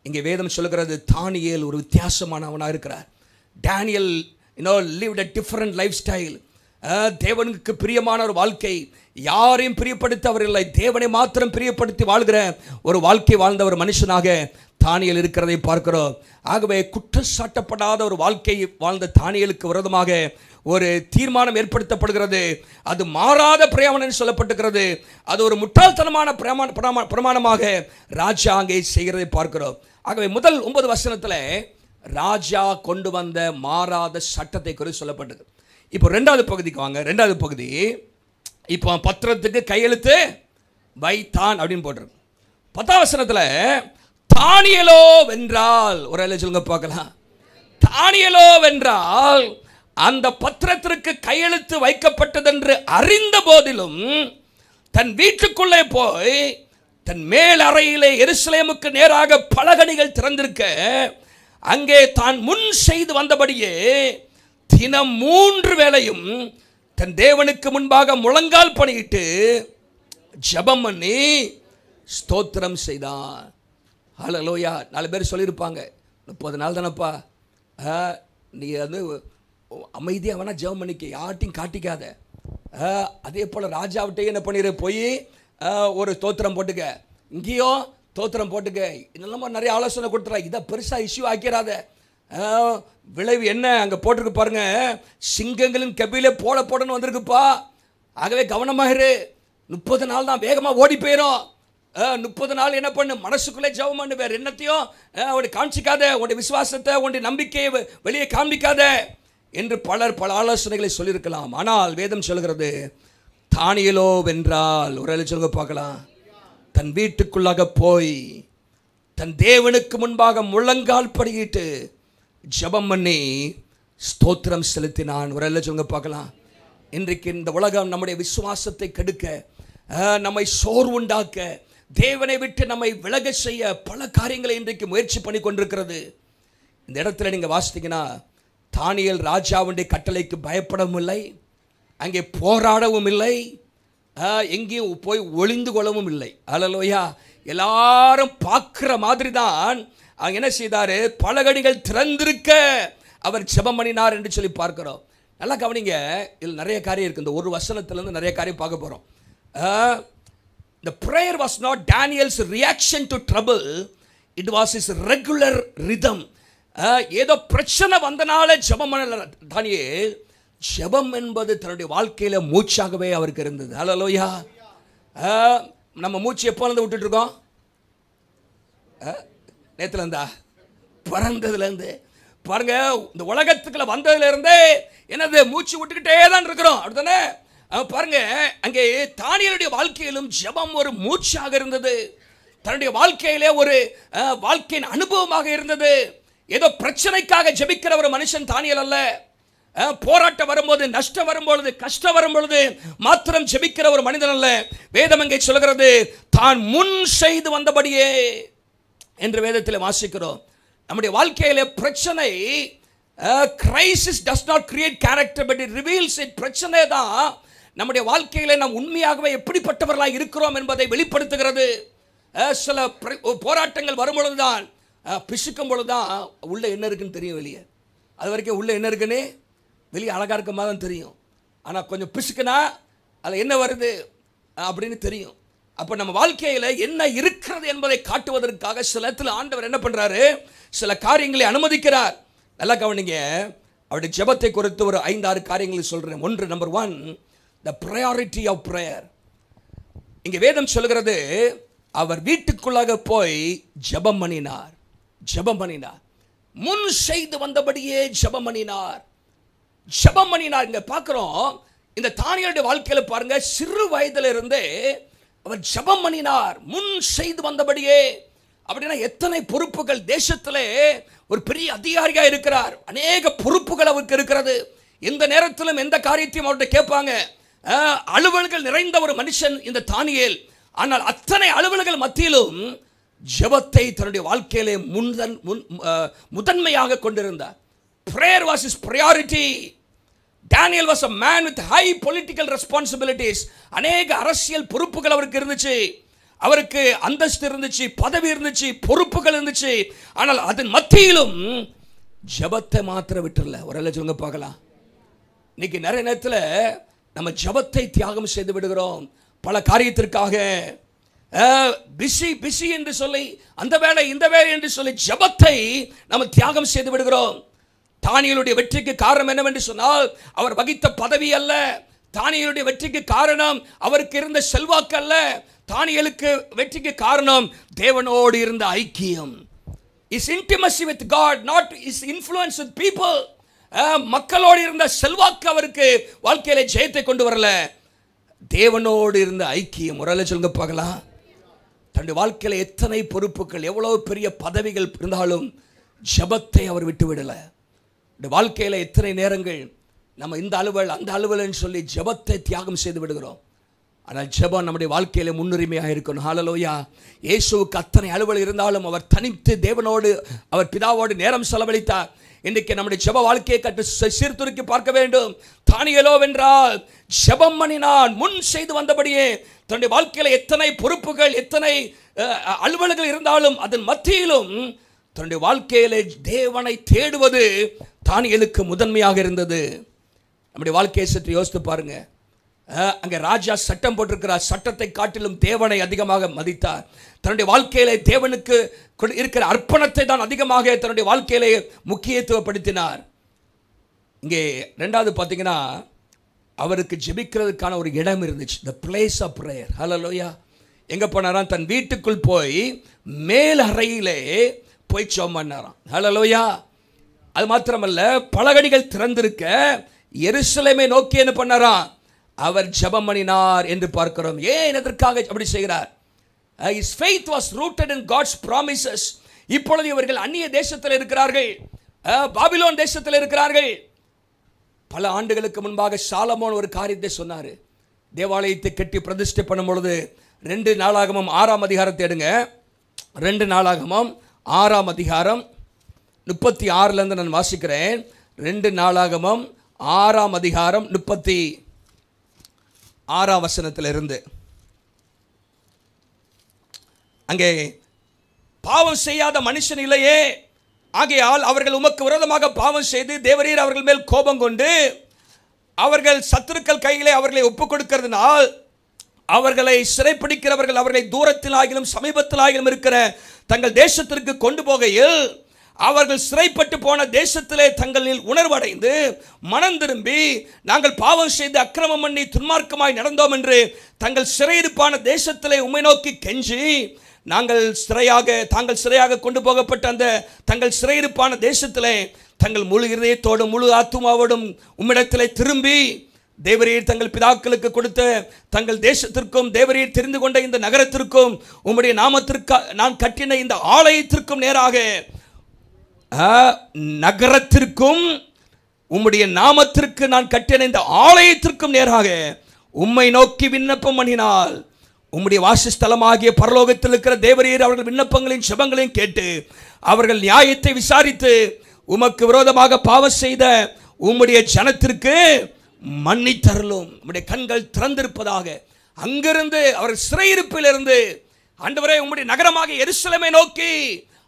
இங்கே வேதம் சொல்லுகிறது, தானியேல் ஒரு வித்தியாசமானவனாக இருக்கிறார். Daniel lived a different lifestyle. தேவனுக்கு பிரியமான ஒரு வாழ்க்கை, யாரையும் பிரியப்படுத்த அவர் இல்லை, தேவனை மாத்திரம் பிரியப்படுத்தி வாழ்கிற ஒரு வாழ்க்கை வாழ்ந்த ஒரு மனுஷனாக தானியேல் இருக்கிறதை பார்க்கிறோம். ஆகவே குற்றச்சாட்டப்படாத ஒரு வாழ்க்கை வாழ்ந்த தானியேலுக்கு விரோதமாக ஒரு தீர்மானம் ஏற்படுத்தப்படுகிறது. அது மாறாத பிரயாணம் சொல்லப்பட்டிருக்கிறது. அது ஒரு முட்டாள்தனமான பிரமாணமாக ராஜா அங்கே செய்கிறதை பார்க்கிறோம். ஆகவே முதல் 9 வசனத்தில் ராஜா கொண்டு வந்த மாறாத சட்டத்தை குறித்து சொல்லப்பட்டது. இப்போ 2வது பகுதிக்கு வாங்க. 2வது பகுதி, இப்போ பத்திரத்துக்கு கையெழுத்து வைத்தான் அப்படின்னு போட்டிருக்கு. 10ஆம் வசனத்தில் தானியேலோ வென்றால், ஒரு அல்ல சொல்லுங்க பார்க்கலாம். தானியேலோ வென்றால் அந்த பத்திரத்திற்கு கையெழுத்து வைக்கப்பட்டதென்று அறிந்த போதிலும் தன் வீட்டுக்குள்ளே போய் தன் மேல் அறையிலே எருசலேமுக்கு நேராக பலகணிகள் திறந்திருக்க அங்கே தான் முன் செய்து வந்தபடியே தினம் 3 வேளையும் தன் தேவனுக்கு முன்பாக முழங்கால் பணியிட்டு ஜெபம் பண்ணி ஸ்தோத்திரம் செய்தான். ஹல்லேலூயா. 4 பேர் சொல்லியிருப்பாங்க, 30 நாள் தானப்பா, நீ வந்து அமைதியாக வேணா ஜெபம் பண்ணிக்க, யார்ட்டையும் காட்டிக்காத. அதே போல் ராஜாவிட்டையும் என்ன பண்ணிடு, போய் ஒரு ஸ்தோத்திரம் போட்டுக்க, இங்கேயோ ஸ்தோத்திரம் போட்டுக்க, இதெல்லாம் நிறைய ஆலோசனை கொடுத்துறா. இதை பெருசாக இஷ்யூ ஆக்கிறாத. விளைவு என்ன அங்கே போட்டிருக்கு பாருங்க, சிங்கங்களின் கபிலே போடன்னு வந்திருக்குப்பா. ஆகவே கவனமாயிரு. 30 நாள் தான், வேகமாக ஓடி போயிடும். 30 நாள் என்ன பண்ணு, மனசுக்குள்ளே ஜெபம் பண்ணு, வேறு என்னத்தையும் உன்னை காமிச்சிக்காத, உன்னுடைய விசுவாசத்தை உன்னுடைய நம்பிக்கையை வெளியே காமிக்காத என்று பல ஆலோசனைகளை சொல்லியிருக்கலாம். ஆனால் வேதம் சொல்கிறது, தானியேலோ வென்றால், ஒரு வேளை சொல்லுங்க பார்க்கலாம், தன் வீட்டுக்குள்ளாக போய் தன் தேவனுக்கு முன்பாக முழங்கால் படியிட்டு ஜெபம் பண்ணி ஸ்தோத்திரம் செலுத்தினான். ஒரு வேளை சொல்லுங்க பார்க்கலாம். இன்றைக்கு இந்த உலகம் நம்முடைய விசுவாசத்தை கெடுக்க, நம்மை சோர்வுண்டாக்க, தேவனை விட்டு நம்மை விலக செய்ய பல காரியங்களை இன்றைக்கு முயற்சி பண்ணி கொண்டிருக்கிறது. இந்த இடத்துல நீங்கள் வாசித்தீங்கன்னா, தானியேல் ராஜாவுடைய கட்டளைக்கு பயப்படவும் இல்லை, அங்கே போராடவும் இல்லை, எங்கேயும் போய் ஒளிந்து கொள்ளவும் இல்லை. ஹல்லேலூயா. எல்லாரும் பார்க்குற மாதிரி தான் அவங்க என்ன செய்தார், பலகணிகள் திறந்திருக்க அவர் ஜெபம் பண்ணினார் என்று சொல்லி பார்க்கிறோம். நல்லா கவனிங்க, இதில் நிறைய காரியம் இருக்குது. இந்த ஒரு வசனத்திலேருந்து நிறைய காரியம் பார்க்க போகிறோம். The prayer was not Daniel's reaction to trouble, it was his regular rhythm. ஏதோ பிரச்சனை வந்தனால ஜெபம் பண்ணல தானியேல், ஜெபம் என்பது தன்னுடைய வாழ்க்கையில் மூச்சாகவே அவருக்கு இருந்தது. ஹல்லேலூயா. நம்ம மூச்சு எப்போ இருந்து விட்டுட்டு இருக்கோம்? நேற்றுலேருந்தா, பிறந்ததுலேருந்து பாருங்க, இந்த உலகத்துக்குள்ள வந்ததுலேருந்தே என்னது மூச்சு விட்டுக்கிட்டே தான் இருக்கிறோம், அப்படித்தானே? பாருங்க, அங்கே தானியேலுடைய வாழ்க்கையிலும் ஜெபம் ஒரு மூச்சாக இருந்தது. தன்னுடைய வாழ்க்கையிலே ஒரு வாழ்க்கையின் அனுபவமாக இருந்தது. ஏதோ பிரச்சனைக்காக ஜெபிக்கிற ஒரு மனுஷன் தானியேல் அல்ல. போராட்டம் வரும்போது, நஷ்டம் வரும்பொழுது, கஷ்டம் வரும்பொழுது மாத்திரம் ஜெபிக்கிற ஒரு மனிதன் அல்ல. வேதம் அங்கே சொல்கிறது, தான் முன் செய்து வந்தபடியே என்று வேதத்தில் வாசிக்கிறோம். நம்முடைய வாழ்க்கையிலே பிரச்சனை, crisis does not create character but it reveals it. பிரச்சனை தான் நம்முடைய வாழ்க்கையிலே நாம் உண்மையாகவே எப்படிப்பட்டவர்களாக இருக்கிறோம் என்பதை வெளிப்படுத்துகிறது. சில போராட்டங்கள் வரும்பொழுது தான், பிசுக்கும் பொழுது தான் உள்ள என்ன இருக்குன்னு தெரியும். வெளியே அது வரைக்கும் உள்ள என்ன இருக்குன்னு வெளியே அழகாக இருக்க மாதிரி தான் தெரியும். ஆனால் கொஞ்சம் பிசுக்குனா அது என்ன வருது அப்படின்னு தெரியும். அப்போ நம்ம வாழ்க்கையில் என்ன இருக்கிறது என்பதை காட்டுவதற்காக சில இடத்துல ஆண்டவர் என்ன பண்ணுறாரு, சில காரியங்களை அனுமதிக்கிறார். நல்லா கவனிங்க, அவருடைய ஜெபத்தை குறித்து ஒரு 5-6 காரியங்களை சொல்கிறேன். ஒன்று, number 1, the priority of prayer. இங்கே வேதம் சொல்கிறது, அவர் வீட்டுக்குள்ளாக போய் ஜெபம் பண்ணினார். ஜெபம் பண்ணினார். முன் செய்து வந்தபடியே ஜெபம் பண்ணினார். ஜெபம் பண்ணினார். இங்க பார்க்கிறோம், இந்த தானியேலுடைய வாழ்க்கையில பாருங்க, சிறு வயதில இருந்தே அவர் ஜெபம் பண்ணினார், முன் செய்து வந்தபடியே. அப்படின்னா எத்தனை பொறுப்புகள், தேசத்திலே ஒரு பெரிய அதிகாரியா இருக்கிறார், அநேக பொறுப்புகள் அவருக்கு இருக்கிறது. எந்த நேரத்திலும் எந்த காரியத்தையும் அவர்கிட்ட கேட்பாங்க. அலுவல்கள் நிறைந்த ஒரு மனுஷன் இந்த தானியேல். ஆனால் அத்தனை அலுவல்கள் மத்தியிலும் ஜெபத்தை தன்னுடைய வாழ்க்கையிலே முதன்மையாக கொண்டிருந்தார். Prayer was his priority. Daniel was a man with high political responsibilities. அநேக அரசியல் பொறுப்புகள் அவருக்கு இருந்துச்சு. அவருக்கு அந்தஸ்து இருந்துச்சு, பதவி இருந்துச்சு, பொறுப்புகள் இருந்துச்சு. ஆனால் அதன் மத்தியிலும் ஜெபத்தை மாத்திர விட்டுறல. ஒரு சொல்லுங்க பார்க்கலாம். இன்னைக்கு நிறைய நேரத்தில் நம்ம ஜெபத்தை தியாகம் செய்து விடுகிறோம். பல காரியத்திற்காக பிஸி என்று சொல்லி, அந்த வேலை இந்த வேலை என்று சொல்லி ஜெபத்தை நம்ம தியாகம் செய்து விடுகிறோம். தானியேலுடைய வெற்றிக்கு காரணம் என்னவென்று சொன்னால், அவர் வகித்த பதவி அல்ல. தானியேலுடைய வெற்றிக்கு காரணம் அவருக்கு இருந்த செல்வாக்கு அல்ல. தானியேலுக்கு வெற்றிக்கு காரணம் தேவனோடு இருந்த ஐக்கியம். His intimacy with God, not his influence with people. மக்களோடு இருந்த செல்வாக்கு அவருக்கு வாழ்க்கையில ஜெயத்தை கொண்டு வரல. தேவனோடு இருந்த ஐக்கியம். ஒரு சொல்லுங்க பார்க்கலாம். தன்னுடைய வாழ்க்கையில எத்தனை பொறுப்புகள், எவ்வளவு பெரிய பதவிகள் இருந்தாலும் ஜெபத்தை அவர் விட்டுவிடல. வாழ்க்கையில எத்தனை நேரங்கள் நம்ம இந்த அலுவல் அந்த அலுவல்னு சொல்லி ஜெபத்தை தியாகம் செய்து விடுகிறோம். ஆனால் ஜெபம் நம்முடைய வாழ்க்கையில முன்னுரிமையாக இருக்கணும். ஹல்லேலூயா. இயேசுவுக்கு அத்தனை அலுவல் இருந்தாலும் அவர் தனித்து தேவனோடு, அவர் பிதாவோடு நேரம் செலவழித்தார். இன்றைக்கு நம்முடைய ஜெப வாழ்க்கையை கற்று சீர்தூக்கி பார்க்க வேண்டும். தானியேலோ வென்றால் ஜெபம் பண்ணினான், முன் செய்து வந்தபடியே. தன்னுடைய வாழ்க்கையில எத்தனை பொறுப்புகள், எத்தனை அலுவல்கள் இருந்தாலும் அதன் மத்தியிலும் தன்னுடைய வாழ்க்கையில தேவனை தேடுவது தானியேலுக்கு முதன்மையாக இருந்தது. நம்முடைய வாழ்க்கையை சற்று யோசித்து பாருங்க. அங்கே ராஜா சட்டம் போட்டிருக்கிறார். சட்டத்தை காட்டிலும் தேவனை அதிகமாக மதித்தார். தன்னுடைய வாழ்க்கையிலே தேவனுக்கு இருக்கிற அர்ப்பணத்தை தான் அதிகமாக தன்னுடைய வாழ்க்கையிலே முக்கியத்துவப்படுத்தினார். இங்கே ரெண்டாவது பார்த்தீங்கன்னா, அவருக்கு ஜெபிக்கிறதுக்கான ஒரு இடம் இருந்துச்சு, the place of prayer. ஹல்லேலூயா. எங்கே போனாராம்? தன் வீட்டுக்குள் போய் மேல் அறையிலே போய் ஜெபம் பண்ணாராம். ஹல்லேலூயா. அது மாத்திரமல்ல, பலகணிகள் திறந்திருக்க எருசலேமை நோக்கி என்ன பண்ணாராம்? அவர் ஜெபம் பண்ணினார் என்று பார்க்கிறோம். ஏன் எதற்காக அப்படி செய்கிறார்? His faith was rooted in God's promises. இப்பொழுது இவர்கள் அந்நிய தேசத்தில் இருக்கிறார்கள், பாபிலோன் தேசத்தில் இருக்கிறார்கள். பல ஆண்டுகளுக்கு முன்பாக சாலமோன் ஒரு காரியத்தை சொன்னார். தேவாலயத்தை கட்டி பிரதிஷ்டை பண்ணும் பொழுது 2 நாளாகமம் 6ஆம் அதிகாரத்தை எடுங்க. 2 நாளாகமம் 6ஆம் அதிகாரம் 36 நான் வாசிக்கிறேன். 2 நாளாகமம் 6ஆம் அதிகாரம் 36ஆம் வசனத்திலிருந்து. அங்கே பாவம் செய்யாத மனுஷன் இல்லையே, ஆகையால் அவர்கள் உமக்கு விரோதமாக பாவம் செய்து தேவரீர் அவர்கள் மேல் கோபம் கொண்டு அவர்கள் சத்துருக்கள் கையிலே அவர்களை ஒப்புக் கொடுக்கிறதுனால் அவர்களை சிறைப்பிடிக்கிறவர்கள் அவர்களை தூரத்தில் ஆகிலும் சமீபத்தில் ஆகிலும் இருக்கிற தங்கள் தேசத்திற்கு கொண்டு போகையில் அவர்கள் சிறைப்பட்டு போன தேசத்திலே தங்களில் உணர்வடைந்து மனம் திரும்பி நாங்கள் பாவம் செய்து அக்கிரமம் பண்ணி துன்மார்க்கமாய் நடந்தோம் என்று தங்கள் சிறையிருப்பான தேசத்திலே உம்மை நோக்கி கெஞ்சி தாங்கள் சிறையாக கொண்டு போகப்பட்ட அந்த தங்கள் சிறையிருப்பான தேசத்திலே தங்கள் முழு இதயத்தோடும் முழு ஆத்துமாவோடும் உம்மிடத்திலே திரும்பி தேவரீர் தங்கள் பிதாக்களுக்கு கொடுத்த தங்கள் தேசத்திற்கும் தேவரீர் தெரிந்து கொண்ட இந்த நகரத்திற்கும் உம்முடைய நாமத்திற்கு நான் கட்டின இந்த ஆலயத்திற்கும் நேராக நகரத்திற்கும் உம்முடைய நாமத்திற்கு நான் கட்டின இந்த ஆலயத்திற்கும் நேராக உம்மை நோக்கி விண்ணப்பம் பண்ணினால் உம்முடைய வாசஸ்தலமாகிய பரலோகத்தில் இருக்கிற தேவரீர் அவர்கள் விண்ணப்பங்களையும் ஜெபங்களையும் கேட்டு அவர்கள் நியாயத்தை விசாரித்து உமக்கு விரோதமாக பாவம் செய்த உம்முடைய ஜனத்திற்கு மன்னித்தருளும். உம்முடைய கண்கள் திறந்திருப்பதாக. அங்கிருந்து அவர் சிறையிருப்பிலிருந்து ஆண்டவரே உம்முடைய நகரமாக எருசலேமை நோக்கி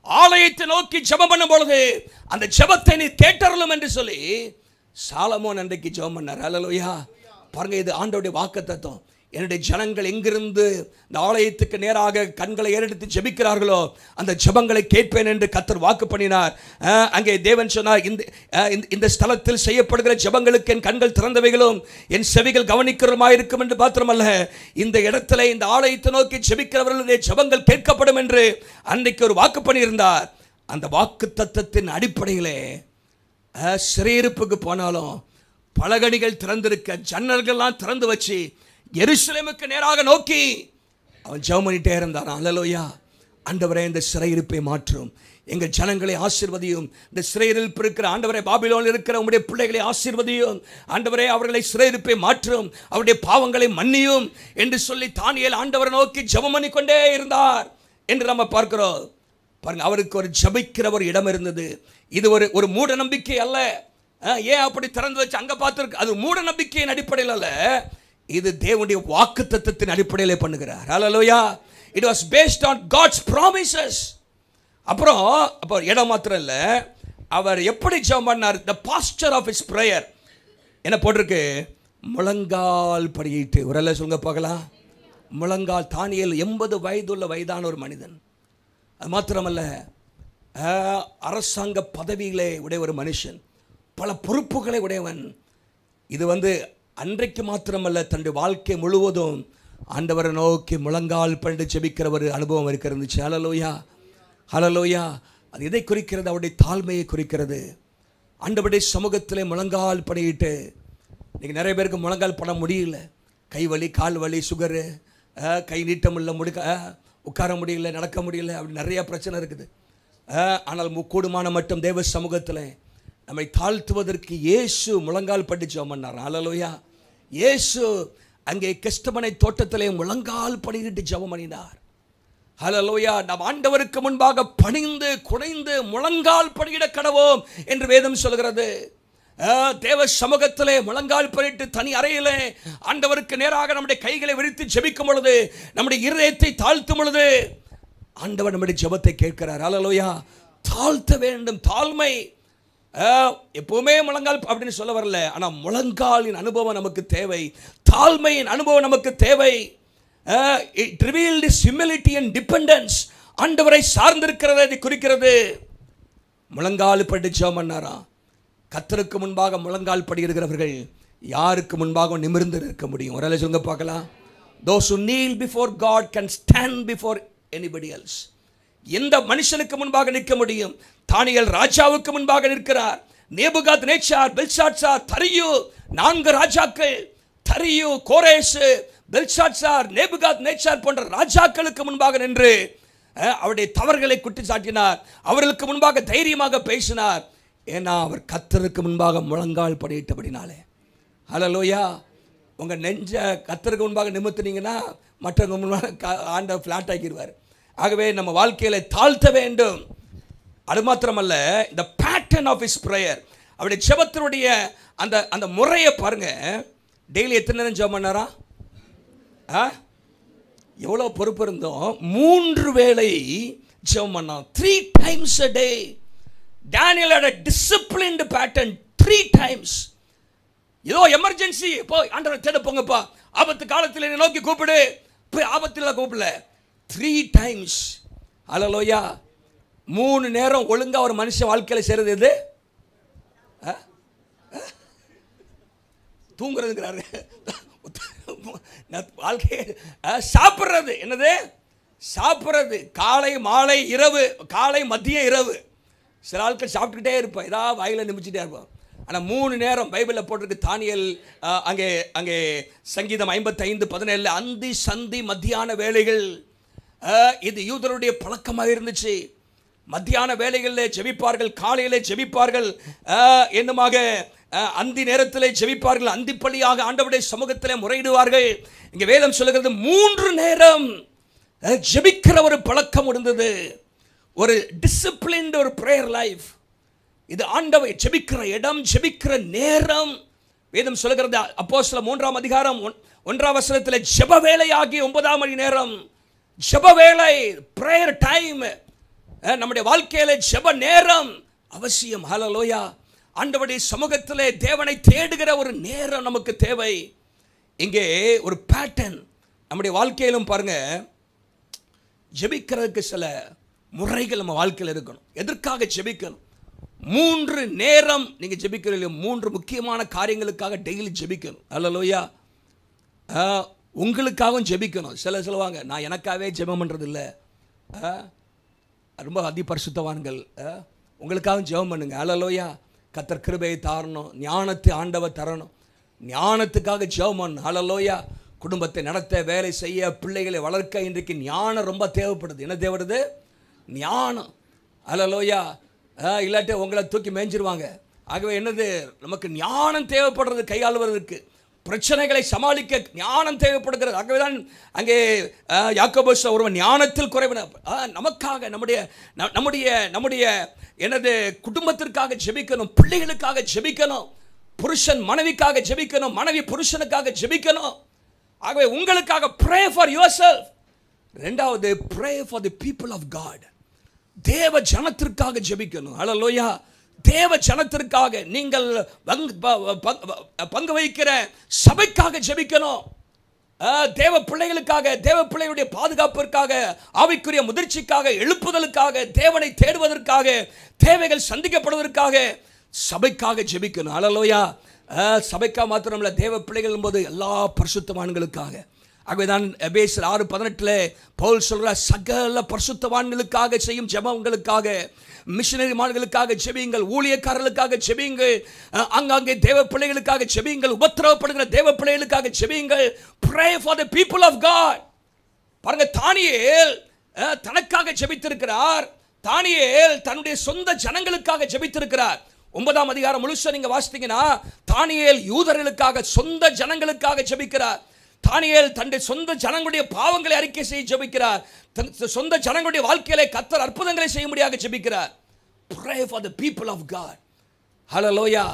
ஆலயத்தை நோக்கி ஜெபம் பண்ணும் பொழுது அந்த ஜெபத்தை நீ கேட்டருளும் என்று சொல்லி சாலமோன் அன்றைக்கு ஜெபம் பண்ணார். ஹல்லேலூயா. பாருங்க, இது ஆண்டவருடைய வாக்குத்தத்தம். என்னுடைய ஜனங்கள் எங்கிருந்து இந்த ஆலயத்துக்கு நேராக கண்களை ஏறெடுத்து ஜெபிக்கிறார்களோ அந்த ஜெபங்களை கேட்பேன் என்று கர்த்தர் வாக்கு பண்ணினார். அங்கே தேவன் சொன்னார், இந்த ஸ்தலத்தில் செய்யப்படுகிற ஜெபங்களுக்கு என் கண்கள் திறந்தவைகளும் என் செவிகள் கவனிக்கிறமாயிருக்கும் என்று மாத்திரமல்ல, இந்த இடத்துல இந்த ஆலயத்தை நோக்கி ஜெபிக்கிறவர்களுடைய ஜெபங்கள் கேட்கப்படும் என்று அன்றைக்கு ஒரு வாக்கு பண்ணியிருந்தார். அந்த வாக்குத்தத்தத்தின் அடிப்படையிலே சிறையிருப்புக்கு போனாலும் பலகணிகள் திறந்திருக்க, ஜன்னல்கள்லாம் திறந்து வச்சு எருசலேமுக்கு நேராக நோக்கி அவன் ஜெபம் பண்ணிட்டே இருந்தான். அல்லேலூயா. ஆண்டவரே, இந்த சிறையிருப்பை மாற்றும், எங்கள் ஜனங்களை ஆசீர்வதியும். இந்த சிறையிருப்பு இருக்கிற ஆண்டவரே, பாபிலோனில் இருக்கிற உம்முடைய பிள்ளைகளை ஆசீர்வதியும். ஆண்டவரே, அவர்களை சிறையிருப்பை மாற்றும், அவருடைய பாவங்களை மன்னியும் என்று சொல்லி தானியேல் ஆண்டவரை நோக்கி ஜெபம் பண்ணிக்கொண்டே இருந்தார் என்று நம்ம பார்க்கிறோம். பாருங்க, அவருக்கு ஒரு ஜெபிக்கிற ஒரு இடம் இருந்தது. இது ஒரு மூட நம்பிக்கை அல்ல. ஏன் அப்படி திறந்து வச்சு அங்கே பார்த்துருக்கு? அது மூட நம்பிக்கையின் அடிப்படையில் அல்ல, இது தேவனுடைய வாக்குத்தத்தத்தின் அடிப்படையிலே பண்ணுகிறார். ஹல்லேலூயா. It was based on God's promises. அப்போ இடம் மாத்திரம் இல்லை, அவர் எப்படி ஜெபம் பண்ணார்? the posture of his prayer என்ன போட்டிருக்கு? முழங்கால் படியிட்டு. ஒரு சொல்லுங்க பார்க்கலாம். முழங்கால். தானியேல் 80 வயதுள்ள வயதான ஒரு மனிதன். அது மாத்திரமல்ல, அரசாங்க பதவிகளை உடைய ஒரு மனுஷன், பல பொறுப்புகளை உடையவன். இது அன்றைக்கு மாத்திரமல்ல, தன்னுடைய வாழ்க்கை முழுவதும் ஆண்டவரை நோக்கி முழங்கால் பண்ணி ஜெபிக்கிற ஒரு அனுபவம் இருக்கிறது. ஹல்லேலூயா, ஹல்லேலூயா. அது எதை குறிக்கிறது? அவருடைய தாழ்மையை குறிக்கிறது. ஆண்டவருடைய சமூகத்திலே முழங்கால் பண்ணிட்டு, இன்றைக்கி நிறைய பேருக்கு முழங்கால் பண்ண முடியல. கை வலி, கால் வலி, சுகரு, கை நீட்டம் இல்லை, உட்கார முடியல, நடக்க முடியல, அப்படி நிறைய பிரச்சனை இருக்குது. ஆனால் கூடுமான மட்டும் தேவ சமூகத்தில் நம்மை தாழ்த்துவதற்கு இயேசு முழங்கால் பட்டு ஜெபம் பண்ணார். ஹல்லேலூயா. இயேசு அங்கே கெஸ்தமனை தோட்டத்திலே முழங்கால் பண்ணிட்டு ஜெபம் பண்ணினார். ஹல்லேலூயா. நாம் ஆண்டவருக்கு முன்பாக பணிந்து குனைந்து முழங்கால் படியிட கடவோம் என்று வேதம் சொல்கிறது. தேவ சமூகத்திலே முழங்கால் பண்ணிட்டு தனி அறையிலே ஆண்டவருக்கு நேராக நம்முடைய கைகளை விரித்து ஜெபிக்கும் பொழுது, நம்முடைய இருதயத்தை தாழ்த்தும் பொழுது ஆண்டவர் நம்முடைய ஜெபத்தை கேட்கிறார். ஹல்லேலூயா. தாழ்த்த வேண்டும். தாழ்மை. எப்பவுமே முழங்கால் அப்படின்னு சொல்ல வரல, ஆனால் முழங்காலின் அனுபவம் நமக்கு தேவை, தாழ்மையின் அனுபவம் நமக்கு தேவை. It revealed his humility and dependence. ஆண்டவரை சார்ந்திருக்கிறதை குறிக்கிறது. முழங்கால் பட்டு ஜெபம் பண்ணாராம். கர்த்தருக்கு முன்பாக முழங்கால் படியிருக்கிறவர்கள் யாருக்கு முன்பாக நிமிர்ந்து இருக்க முடியும்? ஒரு சொல்லுங்க பார்க்கலாம். Those who kneel before God can stand before anybody else. எந்த மனுஷனுக்கு முன்பாக நிற்க முடியும்? தானியேல் ராஜாவுக்கு முன்பாக நிற்கிறார். நேபுகாத்நேச்சார், பெல்ஷாத்சார், தரியு, 4 ராஜாக்கள், தரியு, கோரேஸ், பெல்ஷாத்சார், நேபுகாத்நேச்சார் போன்ற ராஜாக்களுக்கு முன்பாக நின்று அவருடைய தவறுகளை குட்டி சாட்டினார். அவர்களுக்கு முன்பாக தைரியமாக பேசினார். ஏன்னா அவர் கர்த்தருக்கு முன்பாக முழங்கால் படியிட்டபடினாலே. ஹல்லேலூயா. உங்கள் நெஞ்ச கர்த்தருக்கு முன்பாக நிமித்தினீங்கன்னா மற்றவங்க முன்பாக ஆண்டவர் ஃப்ளாட் ஆக்கிடுவார். ஆகவே நம்ம வாழ்க்கையில் தாழ்த்த வேண்டும். அது மாத்திரமல்ல, இந்த பேட்டர்ன் ஆஃப் ஹிஸ் பிரேயர், அவருடைய ஜெபத்தினுடைய அந்த முறையை பாருங்க. டெய்லி எத்தனை நேரம் ஜெபம் பண்ணாரா? எவ்வளோ பொறுப்பு இருந்தோம். 3 வேளை ஜெபம் பண்ணோம். 3 times a day. Daniel had a disciplined pattern. 3 times. ஏதோ எமர்ஜென்சி, போய் ஆண்டவரை தேட போங்கப்பா, ஆபத்து காலத்தில் என்னை நோக்கி கூப்பிடு, போய் ஆபத்தில் கூப்பிடல. 3 times. ஹல்லேலூயா. 3 நேரம் ஒழுங்கா ஒரு மனுஷன் வாழ்க்கையில் செய்கிறது எது? தூங்குறதுங்கிறாரு. வாழ்க்கை சாப்பிட்றது. என்னது? சாப்பிட்றது. காலை மாலை இரவு, காலை மதியம் இரவு. சில ஆட்கள் சாப்பிட்டுக்கிட்டே இருப்போம், ஏதாவது வாயில நிமிச்சிட்டே இருப்போம். ஆனால் 3 நேரம் பைபிளில் போட்டிருக்கு. தானியேல் அங்கே சங்கீதம் 55:17 அந்தி சந்தி மத்தியான வேளைகள். இது யூதருடைய பழக்கமாக இருந்துச்சு. மத்தியான வேளைகளில் ஜெபிப்பார்கள், காலையிலே ஜெபிப்பார்கள், என்னமாக அந்தி நேரத்திலே ஜெபிப்பார்கள், அந்திப்பள்ளியாக ஆண்டவருடைய சமூகத்திலே முறையிடுவார்கள். இங்கே வேதம் சொல்லுகிறது 3 நேரம் ஜெபிக்கிற ஒரு பழக்கம் இருந்தது. ஒரு டிசிப்ளின்டு ஒரு பிரேயர் லைஃப். இது ஆண்டவர் ஜெபிக்கிற இடம், ஜெபிக்கிற நேரம். வேதம் சொல்லுகிறது அப்போஸ்தலர் 3ஆம் அதிகாரம் 1ஆம் வசனத்தில் ஜெப வேளை ஆகிய 9ஆம் மணி நேரம். ஜெப வேளை, பிரேயர் டைம். நம்முடைய வாழ்க்கையில ஜெப நேரம் அவசியம். ஹல்லேலூயா. ஆண்டவருடைய சமூகத்திலே தேவனை தேடுகிற ஒரு நேரம் நமக்கு தேவை. இங்கே ஒரு பேட்டர்ன் நம்முடைய வாழ்க்கையிலும் பாருங்க. ஜெபிக்கிறதுக்கு சில முறைகள் நம்ம வாழ்க்கையில் இருக்கணும். எதற்காக ஜெபிக்கணும்? 3 நேரம் நீங்க ஜெபிக்கிறீங்க. 3 முக்கியமான காரியங்களுக்காக டெய்லி ஜெபிக்கணும். ஹல்லேலூயா. உங்களுக்காகவும் ஜெபிக்கணும். சில சொல்லுவாங்க, நான் எனக்காகவே ஜெபம் பண்ணுறது இல்லை. ரொம்ப அதிபரிசுத்தவான்கள் உங்களுக்காக ஜெபம் பண்ணுங்க. ஹல்லேலூயா. கர்த்தர் கிருபையை தாரணும், ஞானத்தை ஆண்டவர் தரணும், ஞானத்துக்காக ஜெபம் பண்ணணும். ஹல்லேலூயா. குடும்பத்தை நடத்த, வேலை செய்ய, பிள்ளைகளை வளர்க்க இன்றைக்கு ஞானம் ரொம்ப தேவைப்படுது. என்ன தேவைப்படுது? ஞானம். ஹல்லேலூயா. இல்லாட்டி உங்களை தூக்கி மேய்ஞ்சிருவாங்க. ஆகவே என்னது, நமக்கு ஞானம் தேவைப்படுறது, கையாளுவதற்கு பிரச்சனைகளை சமாளிக்க ஞானம் தேவைப்படுகிறது. ஆகவே தான் அங்கே யாக்கோபு ஒருவன் ஞானத்தில் குறைவன். நமக்காக நம்முடைய என்னது குடும்பத்திற்காக ஜெபிக்கணும், பிள்ளைகளுக்காக ஜெபிக்கணும், புருஷன் மனைவிக்காக ஜெபிக்கணும், மனைவி புருஷனுக்காக ஜெபிக்கணும். ஆகவே உங்களுக்காக pray for yourself. இரண்டாவது pray for the people of God. தேவ ஜனத்திற்காக ஜெபிக்கணும். ஹல்லேலூயா. தேவ ஜனத்திற்காக நீங்கள் பங்கு வகிக்கிற சபைக்காக ஜெபிக்கணும். தேவ பிள்ளைகளுக்காக, தேவ பிள்ளைகளுடைய பாதுகாப்பிற்காக, ஆவிக்குரிய முதிர்ச்சிக்காக, எழுப்புதலுக்காக, தேவனை தேடுவதற்காக, தேவைகள் சந்திக்கப்படுவதற்காக சபைக்காக ஜெபிக்கணும். ஹல்லேலூயா. சபைக்காக மாத்திரமல்ல, தேவ பிள்ளைகள் என்பது எல்லா பரிசுத்தவான்களுக்காக. ஆகவேதான் எபேசியர் 6:18 பவுல் சொல்கிறார், சகல பரிசுத்தவான்களுக்காக செய்யும் ஜெபங்களுக்காக, மிஷனரிமான்களுக்காக ஜெபியுங்கள், ஊழியக்காரர்களுக்காக ஜெபியுங்கள், அங்கங்கே தேவ பிள்ளைகளுக்காக ஜெபியுங்கள், உபத்திரவப்படுகிற தேவ பிள்ளைகளுக்காக ஜெபியுங்கள். Pray for the people of God. பாருங்க, தானியேல் தனக்காக ஜெபித்திருக்கிறார். தானியேல் தன்னுடைய சொந்த ஜனங்களுக்காக ஜெபித்திருக்கிறார். 9ஆம் அதிகாரம் முழுசா நீங்க வாசித்தீங்கன்னா, தானியேல் யூதர்களுக்காக, சொந்த ஜனங்களுக்காக ஜெபிக்கிறார். தானியேல் தன்னுடைய சொந்த ஜனங்களுடைய பாவங்களை அறிக்கை செய்ய ஜெபிக்கிறார். சொந்த ஜனங்களுடைய வாழ்க்கையிலே கர்த்தர் அற்புதங்களை செய்யும்படியாக ஜெபிக்கிறார். Pray for the people of God. ஹல்லேலூயா.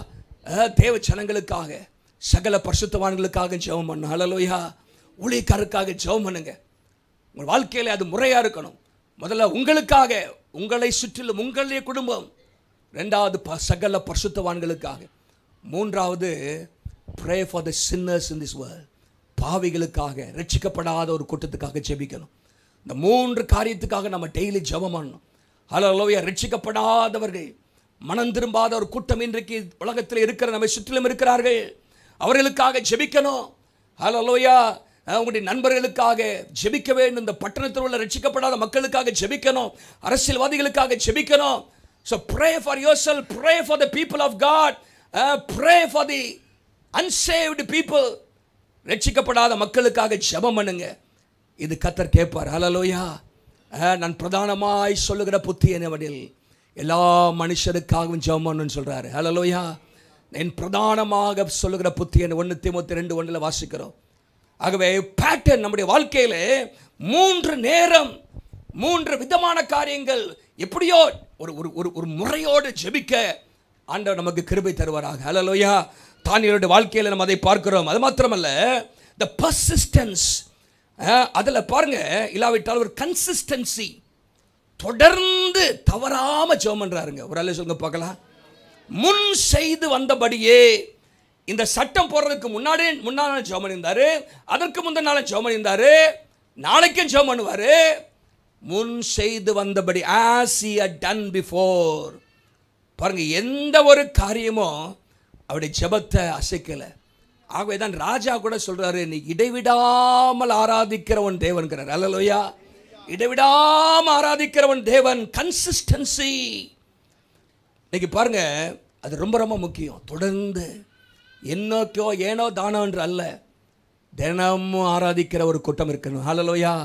தேவ ஜனங்களுக்காக, சகல பரிசுத்தவான்களுக்காக ஜெபம் பண்ணு. ஹல்லேலூயா. ஊழியக்காரருக்காக ஜெபம் பண்ணுங்க. உங்கள் வாழ்க்கையில அது முறையா இருக்கணும். முதல்ல உங்களுக்காக, உங்களை சுற்றிலும் உங்களுடைய குடும்பம். இரண்டாவது சகல பரிசுத்தவான்களுக்காக. மூன்றாவது pray for the sinners in this world. பாவிகளுக்காக, ரட்சிக்கப்படாத ஒரு கூட்டத்துக்காக ஜெபிக்கணும். இந்த மூன்று காரியத்துக்காக நம்ம டெய்லி ஜெபம் பண்ணணும். ஹல்லேலூயா. ரட்சிக்கப்படாதவர்கள், மனம் திரும்பாத ஒரு கூட்டம் இன்றைக்கு உலகத்தில் இருக்கிற நம்ம சுற்றிலும் இருக்கிறார்கள். அவர்களுக்காக ஜெபிக்கணும். ஹல்லேலூயா. உங்களுடைய நண்பர்களுக்காக ஜெபிக்க வேண்டும். இந்த பட்டணத்தில் உள்ள ரட்சிக்கப்படாத மக்களுக்காக ஜெபிக்கணும். அரசியல்வாதிகளுக்காக ஜெபிக்கணும். So pray for yourself, pray for the people of God, pray for the unsaved people. ரட்சிக்கப்படாத மக்களுக்காக ஜெபம் பண்ணுங்க. இது கர்த்தர் கேட்பார். ஹல்லேலூயா. நான் பிரதானமாய் சொல்லுகிற புத்தி என்னவெனில், எல்லா மனுஷருக்காகவும் ஜெபம் பண்ணணும்னு சொல்றாரு. ஹல்லேலூயா. என் பிரதானமாக சொல்லுகிற புத்தி என்ன 1 தீமோத்தேயு 2:1 வாசிக்கிறோம். ஆகவே பேட்டர்ன் நம்முடைய வாழ்க்கையில 3 நேரம், 3 விதமான காரியங்கள், எப்படியோ ஒரு முறையோடு ஜெபிக்க ஆண்டவர் நமக்கு கிருபை தருவாராக. ஹல்லேலூயா. தானியேலுடைய வாழ்க்கையில் நம்ம அதை பார்க்கிறோம். அது மாத்திரமல்ல, the persistence, அதில் பாருங்க, இல்லாவிட்டால் ஒரு கன்சிஸ்டன்சி, தொடர்ந்து தவறாம ஜெபம் பண்றாருங்க. ஒரு ஆளு சொல்லுங்க பார்க்கலாம். முன் செய்து வந்தபடியே, இந்த சட்டம் போடுறதுக்கு முன்னாடி ஜெபம் பண்ணியிருந்தாரு, அதற்கு முந்தின நாள் ஜெபம் பண்ணியிருந்தாரு, நாளைக்கும் ஜெபம் பண்ணுவாரு. முன் செய்து வந்தபடி, as he had done before. பாருங்க, எந்த ஒரு காரியமும் அவருடைய ஜெபத்தை அசைக்கல. ஆகவே தான் ராஜா கூட சொல்றாரு, நீ இடைவிடாமல் ஆராதிக்கிறவன் தேவன்கிறார். ஹல்லேலூயா. இடைவிடாமல் ஆராதிக்கிறவன் தேவன். கன்சிஸ்டன்சி. இன்னைக்கு பாருங்க, அது ரொம்ப ரொம்ப முக்கியம். தொடர்ந்து என்னோக்கோ ஏனோ தானோ என்று அல்ல, தினமும் ஆராதிக்கிற ஒரு கூட்டம் இருக்கணும். ஹல்லேலூயா.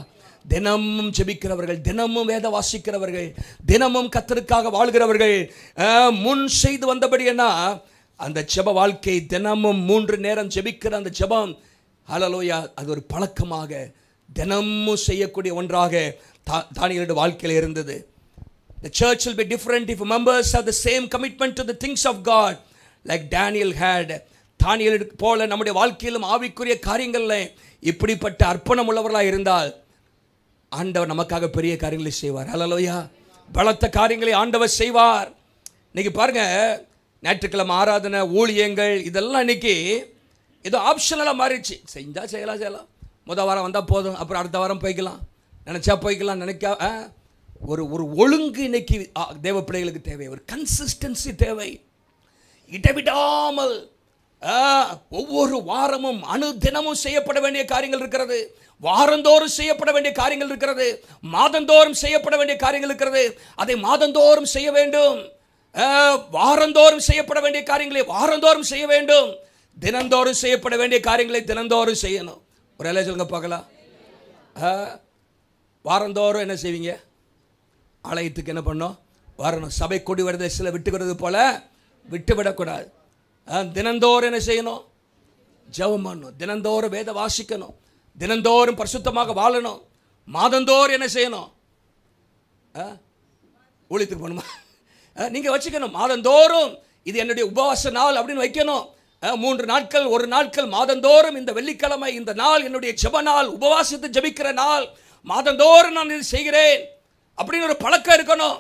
தினமும் ஜெபிக்கிறவர்கள், தினமும் வேத வாசிக்கிறவர்கள், தினமும் கர்த்தருக்காக வாழ்கிறவர்கள். முன் செய்து வந்தபடி என்ன, அந்த ஜெப வாழ்க்கை, தினமும் 3 நேரம் ஜெபிக்கிற அந்த ஜெபம், ஹல்லேலூயா, அது ஒரு பழக்கமாக தினமும் செய்யக்கூடிய ஒன்றாக தானியேலுடைய வாழ்க்கையில் இருந்தது. The church will be different if members have the same commitment to the things of God like Daniel had. தானியேல் போல நம்முடைய வாழ்க்கையிலும் ஆவிக்குரிய காரியங்கள்ல இப்படிப்பட்ட அர்ப்பணம் உள்ளவர்களாக இருந்தால் ஆண்டவர் நமக்காக பெரிய காரியங்களை செய்வார். ஹல்லேலூயா. பலத்த காரியங்களை ஆண்டவர் செய்வார். இன்னைக்கு பாருங்க, ஞாயிற்றுக்கிழமை ஆராதனை, ஊழியங்கள், இதெல்லாம் இன்னைக்கு ஏதோ ஆப்ஷனலாக மாறிடுச்சு. செஞ்சால் செய்யலாம், முதல் வாரம் வந்தால் போதும், அப்புறம் அடுத்த வாரம் போய்க்கலாம், நினச்சா போய்க்கலாம், ஒரு ஒழுங்கு இன்னைக்கு தேவ பிள்ளைகளுக்கு தேவை. ஒரு கன்சிஸ்டன்சி தேவை. இடைவிடாமல் ஒவ்வொரு வாரமும் அனுதினமும் செய்யப்பட வேண்டிய காரியங்கள் இருக்கிறது. வாரந்தோறும் செய்யப்பட வேண்டிய காரியங்கள் இருக்கிறது. மாதந்தோறும் செய்யப்பட வேண்டிய காரியங்கள் இருக்கிறது. அதை மாதந்தோறும் செய்ய வேண்டும். வாரந்தோறும் செய்யப்பட வேண்டிய காரியங்களை வாரந்தோறும் செய்ய வேண்டும். தினந்தோறும் செய்யப்பட வேண்டிய காரியங்களை தினந்தோறும் செய்யணும். ஒரு எல்லாம் சொல்லுங்க பார்க்கலாம். வாரந்தோறும் என்ன செய்வீங்க? ஆலயத்துக்கு என்ன பண்ணோம்? வரணும். சபை கொடி வருது சில விட்டுக்கிறது போல விட்டுவிடக்கூடாது. தினந்தோறும் என்ன செய்யணும்? ஜெபம் பண்ணணும். தினந்தோறும் வேத வாசிக்கணும். தினந்தோறும் பரிசுத்தமாக வாழணும். மாதந்தோறும் என்ன செய்யணும்? ஊழியத்துக்கு போகணுமா? நீங்கள் வச்சுக்கணும். மாதந்தோறும் இது என்னுடைய உபவாச நாள் அப்படின்னு வைக்கணும். 3 நாட்கள், 1 நாட்கள் மாதந்தோறும் இந்த வெள்ளிக்கிழமை இந்த நாள் என்னுடைய ஜெப நாள், உபவாசத்தை ஜெபிக்கிற நாள், மாதந்தோறும் நான் இது செய்கிறேன் அப்படின்னு ஒரு பழக்கம் இருக்கணும்.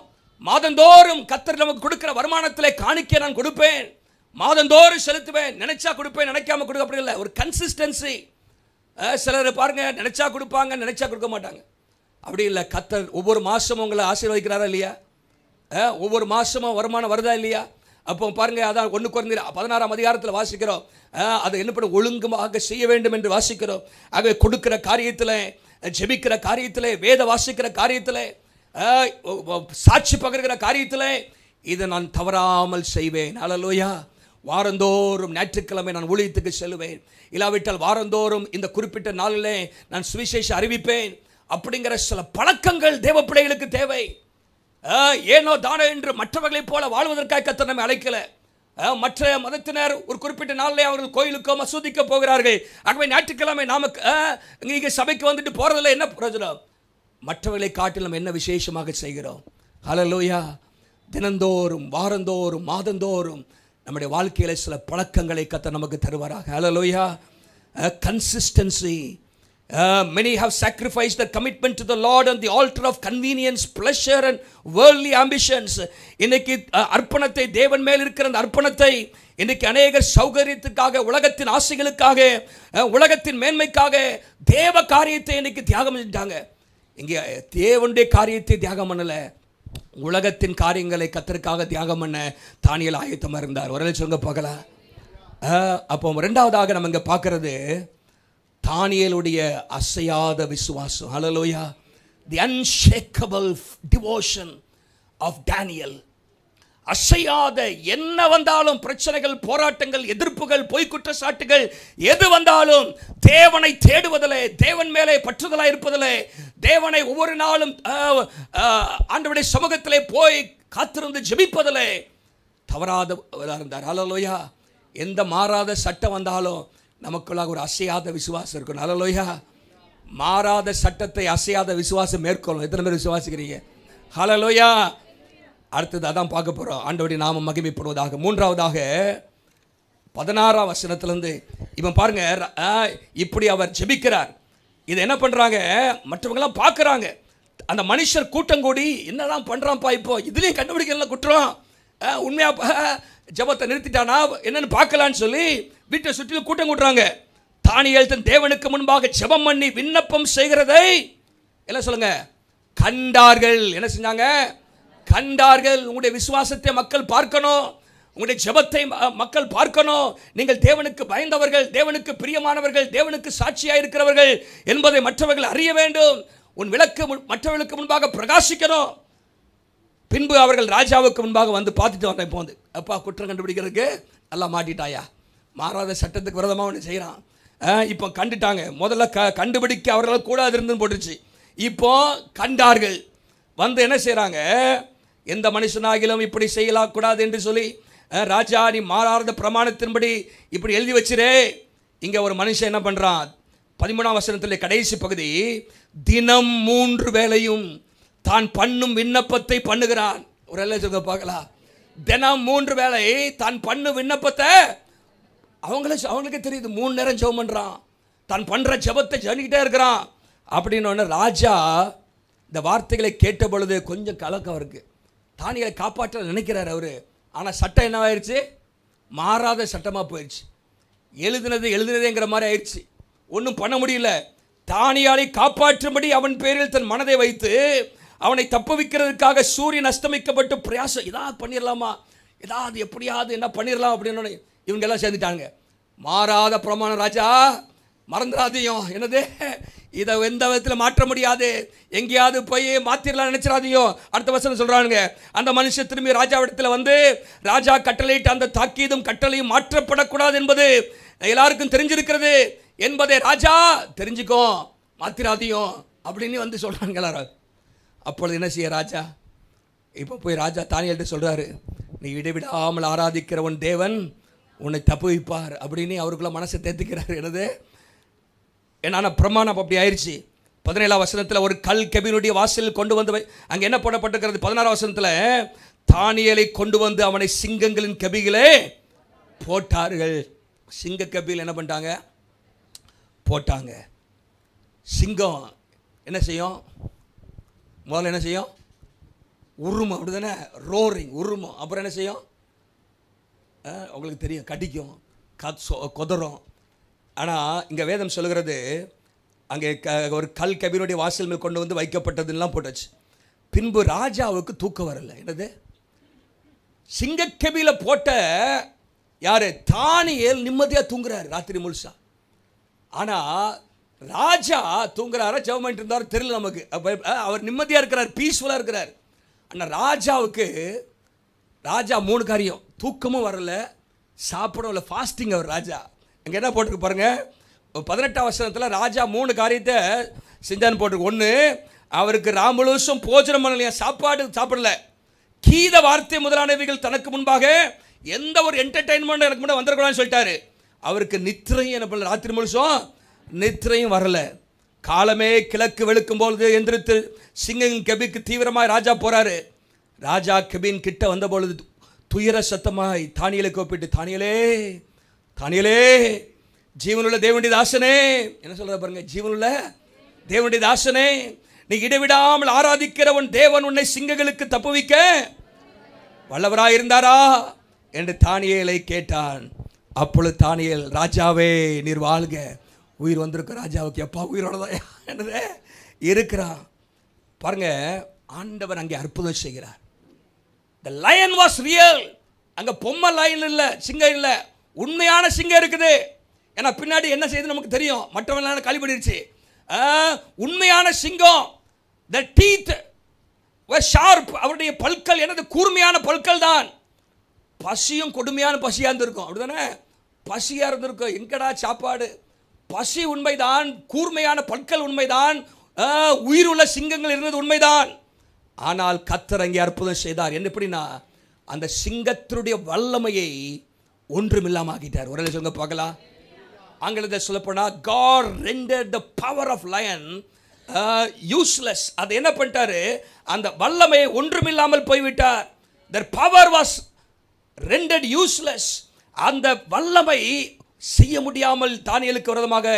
மாதந்தோறும் கர்த்தர் நமக்கு கொடுக்கிற வருமானத்தில் காணிக்கை நான் கொடுப்பேன், மாதந்தோறும் செலுத்துவேன். நினைச்சா கொடுப்பேன், நினைக்காம கொடுக்க அப்படி இல்லை. ஒரு கன்சிஸ்டன்சி. சிலர் பாருங்க, நினைச்சா கொடுப்பாங்க, நினைச்சா கொடுக்க மாட்டாங்க. அப்படி இல்லை. கர்த்தர் ஒவ்வொரு மாதமும் உங்களை ஆசீர்வதிக்கிறாரா இல்லையா? ஒவ்வொரு மாதமும் வருமானம் வருதா இல்லையா? அப்போ பாருங்க, அதான் 1 கொரிந்தியர் 16ஆம் அதிகாரத்தில் வாசிக்கிறோம். அதை என்ன பண்ண ஒழுங்குமாக செய்ய வேண்டும் என்று வாசிக்கிறோம். ஆகவே கொடுக்கிற காரியத்தில், ஜெபிக்கிற காரியத்தில், வேத வாசிக்கிற காரியத்தில், சாட்சி பகிர்கிற காரியத்தில் இதை நான் தவறாமல் செய்வேன். அல்லேலூயா. வாரந்தோறும் ஞாயிற்றுக்கிழமை நான் ஊழியத்துக்கு செல்வேன். இல்லாவிட்டால் வாரந்தோறும் இந்த குறிப்பிட்ட நாளிலே நான் சுவிசேஷம் அறிவிப்பேன். அப்படிங்கிற சில பழக்கங்கள் தேவ பிள்ளைகளுக்கு தேவை. ஏனோ தானோ என்று மற்றவர்களைப் போல வாழ்வதற்காக கர்த்தர் நம்மை அழைக்கல. மற்ற மதத்தினர் ஒரு குறிப்பிட்ட நாளிலே அவர்கள் கோயிலுக்கோ மசூதிக்க போகிறார்கள். ஆகவே ஞாயிற்றுக்கிழமை நாம இங்கே சபைக்கு வந்துட்டு போறதில்லை. என்ன பிரயோஜனம்? மற்றவர்களை காட்டில் நம்ம என்ன விசேஷமாக செய்கிறோம்? ஹல்லேலூயா. தினந்தோறும், வாரந்தோறும், மாதந்தோறும் நம்முடைய வாழ்க்கையில் சில பழக்கங்களை கர்த்தர் நமக்கு தருவாராக. ஹல்லேலூயா. Consistency. Many have sacrificed their commitment to the Lord on the altar of convenience, pleasure and worldly ambitions. இன்னைக்கு அர்ப்பணத்தை, தேவன் மேல் இருக்கிற அந்த அர்ப்பணத்தை இன்னைக்கு அநேகர் சௌகரியத்துக்காக, உலகத்தின் ஆசைகளுக்காக, உலகத்தின் மேன்மைக்காக தேவ காரியத்தை இன்னைக்கு தியாகம் செஞ்சாங்க. இங்கே தேவனுடைய காரியத்தை தியாகம் பண்ணல, உலகத்தின் காரியங்களை கர்த்தருக்காக தியாகம் பண்ண தானியேல் ஆயத்தமாக இருந்தார். ஒரு சொல்லுங்க பார்க்கலாம். அப்போ 2வதாக நம்ம இங்கே பார்க்கறது தானியேலுடைய அசையாத விசுவாசம். ஹல்லேலூயா. தி அன்ஷேக்கபிள் டிவோஷன் ஆஃப் டானியல். அசையாத, என்ன வந்தாலும் பிரச்சனைகள், போராட்டங்கள், எதிர்ப்புகள், பொய் குற்றச்சாட்டுகள் எது வந்தாலும் தேவனை தேடுவதிலே, தேவன் மேலே பற்றுதலாக இருப்பதிலே, தேவனை ஒவ்வொரு நாளும் ஆண்டவருடைய சமூகத்திலே போய் காத்திருந்து ஜெபிப்பதிலே தவறாதவராக இருந்தார். ஹல்லேலூயா. எந்த மாறாத சட்டம் வந்தாலும் நமக்குள்ளாக ஒரு அசையாத விசுவாசம் இருக்கணும். ஹல்லேலூயா. மாறாத சட்டத்தை அசையாத விசுவாசம் மேற்கொள்ளும். எத்தனை பேர் விசுவாசிக்கிறீங்க? ஹல்லேலூயா. அடுத்தது அதான் பார்க்க போகிறோம். ஆண்டவருடைய நாமம் மகிமைப்படுவதாக. 3வதாக 16ஆம் வசனத்திலிருந்து இவன் பாருங்க, இப்படி அவர் ஜெபிக்கிறார். இதை என்ன பண்ணுறாங்க? மற்றவங்களாம் பார்க்குறாங்க. அந்த மனுஷர் கூட்டம் கூடி என்னதான் பண்ணுறான்ப்பா, இப்போ இதுலேயும் கண்டுபிடிக்கல குற்றம், உண்மையாக ஜெபத்தை நிறுத்திட்டானா என்னன்னு பார்க்கலான்னு சொல்லி வீட்டை சுற்றிலும் கூட்டம் கூட்டுறாங்க. தானியேல் தன் தேவனுக்கு முன்பாக ஜெபம் பண்ணி விண்ணப்பம் செய்கிறதை எல்லாம் சொல்லுங்க கண்டார்கள். என்ன செஞ்சாங்க? கண்டார்கள். உங்களுடைய விசுவாசத்தை மக்கள் பார்க்கணும், உங்களுடைய ஜெபத்தை மக்கள் பார்க்கணும். நீங்கள் தேவனுக்கு பயந்தவர்கள், தேவனுக்கு பிரியமானவர்கள், தேவனுக்கு சாட்சியாக இருக்கிறவர்கள் என்பதை மற்றவர்கள் அறிய வேண்டும். உன் விளக்கு மற்றவர்களுக்கு முன்பாக பிரகாசிக்கணும். பின்பு அவர்கள் ராஜாவுக்கு முன்பாக வந்து பார்த்துட்டு வந்தேன். இப்போ வந்து அப்பா குற்றம் கண்டுபிடிக்கிறதுக்கு நல்லா மாட்டிட்டாயா, மாறாத சட்டத்துக்கு விரோதமாக ஒன்று செய்கிறான். இப்போ கண்டுட்டாங்க. முதல்ல கண்டுபிடிக்க அவர்களால் கூடாது இருந்து போட்டுருச்சு. இப்போ கண்டார்கள். வந்து என்ன செய்கிறாங்க? எந்த மனுஷனாகிலும் இப்படி செய்யலாம் கூடாது என்று சொல்லி, ராஜா நீ மாறாத பிரமாணத்தின்படி இப்படி எழுதி வச்சிரே. இங்கே ஒரு மனுஷன் என்ன பண்ணுறான்? 13ஆம் வசனத்தில் கடைசி பகுதி, தினம் 3 வேளையும் தான் பண்ணும் விண்ணப்பத்தை பண்ணுகிறான். ஒரு எல்லாம் சொல்ல பார்க்கலாம். தினம் 3 வேளை தான் பண்ணும் விண்ணப்பத்தை அவங்களுக்கு தெரியுது. 3 நேரம் ஜெபம் பண்ணுறான். தான் பண்ணுற ஜெபத்தை ஜெபிக்கிட்டே இருக்கிறான். அப்படின்னு ஒன்று ராஜா இந்த வார்த்தைகளை கேட்ட பொழுது கொஞ்சம் கலக்கம் இருக்குது. தானியேலை காப்பாற்ற நினைக்கிறார் அவர். ஆனால் சட்டம் என்னவாயிருச்சு? மாறாத சட்டமாக போயிடுச்சு. எழுதினதேங்கிற மாதிரி ஆயிடுச்சு. ஒன்றும் பண்ண முடியல. தானியேலை காப்பாற்றும்படி அவன் பேரில் தன் மனதை வைத்து அவனை தப்புவிக்கிறதுக்காக சூரியன் அஸ்தமிக்கப்பட்டு பிரயாசம், ஏதாவது பண்ணிடலாமா, ஏதாவது எப்படியாவது என்ன பண்ணிடலாம் அப்படின்னு இவங்க எல்லாம் சேர்ந்துட்டாங்க. மாறாத பிரமாணம் ராஜா, மறந்துடாதையும். என்னது, இதை எந்த விதத்தில் மாற்ற முடியாது, எங்கேயாவது போய் மாத்திரலாம் நினைச்சிடாதையும். அடுத்த வசனம் சொல்றாங்க, அந்த மனுஷன் திரும்பி ராஜாவிடத்தில் வந்து, ராஜா கட்டளையிட்டு அந்த தாக்கீதும் கட்டளையும் மாற்றப்படக்கூடாது என்பது எல்லாருக்கும் தெரிஞ்சிருக்கிறது என்பதை ராஜா தெரிஞ்சுக்கோ, மாத்திராதையும் அப்படின்னு வந்து சொல்றாங்க எல்லாரும். அப்பொழுது என்ன செய்ய ராஜா, இப்போ போய் ராஜா தானியேல்கிட்ட சொல்றாரு, நீ இடைவிடாமல் ஆராதிக்கிற உன் தேவன் உன்னை தப்புவிப்பார் அப்படின்னு அவருக்குள்ள மனசை தேர்த்துக்கிறார். என்னது, ஏன்னா பிரமாணம் அப்படி ஆயிடுச்சு. 17ஆம் வசனத்தில் ஒரு கல் கெபினுடைய வாசலில் கொண்டு வந்து அங்கே என்ன போடப்பட்டிருக்கிறது, 16ஆம் வசனத்தில் தானியேலை கொண்டு வந்து அவனை சிங்கங்களின் கெபிகளே போட்டார்கள். சிங்க கெபியில் என்ன பண்ணிட்டாங்க, போட்டாங்க. சிங்கம் என்ன செய்யும், முதல்ல என்ன செய்யும், உருமும், அப்படி தானே, ரோரிங், உருமும். அப்புறம் என்ன செய்யும், உங்களுக்கு தெரியும், கடிக்கும், கொதரும். ஆனால் இங்கே வேதம் சொல்கிறது, அங்கே ஒரு கல் கபினுடைய வாசல் மேல் கொண்டு வந்து வைக்கப்பட்டதுலாம் போட்டுச்சு. பின்பு ராஜாவுக்கு தூக்கம் வரல. என்னது, சிங்கக்கபியில் போட்ட யாரு, தானியேல் நிம்மதியாக தூங்குறாரு ராத்திரி முழுசா. ஆனால் ராஜா தூங்குறாரா ஜெபம் பண்ணிட்டு இருந்தார் தெரியல நமக்கு. அவர் நிம்மதியாக இருக்கிறார், பீஸ்ஃபுல்லாக இருக்கிறார். ஆனால் ராஜாவுக்கு, ராஜா 3 காரியம், தூக்கமும் வரல, சாப்பிடும் இல்லை, ஃபாஸ்டிங். அவர் ராஜா அங்கே என்ன போட்டிருக்கு பாருங்க, 18ஆம் வசனத்தில் ராஜா 3 காரியத்தை செஞ்சான்னு போட்டிருக்கு. 1, அவருக்கு ராமுழுசும் போஜனம் பண்ணலையா, சாப்பாடு சாப்பிடல. கீத வார்த்தை முதலானவைகள் தனக்கு முன்பாக எந்த ஒரு என்டர்டைன்மெண்ட் எனக்கு முன்னாடி வந்துடக்கூடாதுன்னு சொல்லிட்டாரு. அவருக்கு நித்திரையும் என்ன பண்ணல, ராத்திரி முழுசும் நித்திரையும் வரல. காலமே கிழக்கு வெளுக்கும் பொழுது எந்திரித்து சிங்கன் கெபிக்கு தீவிரமாக ராஜா போறாரு. ராஜா கெபின் கிட்ட வந்த பொழுது துயர சத்தமாய் தானியேலை கூப்பிட்டு, தானியேலே, தானியேலே, ஜீவனுள்ள தேவனுடைய தாசனே, என்ன சொல்ற பாருங்க, ஜீவனுள்ள தேவனுடைய தாசனே, நீ இடைவிடாமல் ஆராதிக்கிறவன் தேவன் உன்னை சிங்கங்களுக்கு தப்புவிக்க வல்லவராயிருந்தாரா என்று தானியேலை கேட்டான். அப்பொழுது தானியேல், ராஜாவே நீர் வாழ்க. உயிர் வந்திருக்க ராஜாவுக்கு எப்பா உயிரோட தான் என்னது இருக்கிறான் பாருங்க. ஆண்டவர் அங்கே அற்புதம் செய்கிறார். The lion was real. அங்கே பொம்மை லைன் இல்லை, சிங்கம் இல்லை, உண்மையான சிங்கம் இருக்குது. ஏன்னா பின்னாடி என்ன செய்யுது நமக்கு தெரியும், மற்றவங்களால கழிபடிடுச்சு. உண்மையான சிங்கம். The teeth were sharp. அவருடைய பற்கள் என்னது, கூர்மையான பற்கள் தான். பசியும் கொடுமையான பசியாக இருந்திருக்கும், அப்படிதானே, பசியாக இருந்திருக்கும். எங்கடா சாப்பாடு, பசி உண்மைதான், கூர்மையான பற்கள் உண்மைதான், உயிருள்ள சிங்கங்கள் இருந்தது உண்மைதான். ஆனால் கர்த்தர் அங்கே அற்புதம் செய்தார். என்ன எப்படின்னா, அந்த சிங்கத்தினுடைய வல்லமையை ஒன்றுமில்லாம ஆக்கிட்டார். ஒரு சொல்லுங்க பார்க்கலாம். ஆங்கிலத்தில் சொல்லப்போனால் God rendered the power of lion useless. அது என்ன பண்ணிட்டாரு, அந்த வல்லமையை ஒன்றுமில்லாமல் போய்விட்டார். Their power was rendered useless. அந்த வல்லமை செய்ய முடியாமல் தானியேலுக்கு விரோதமாக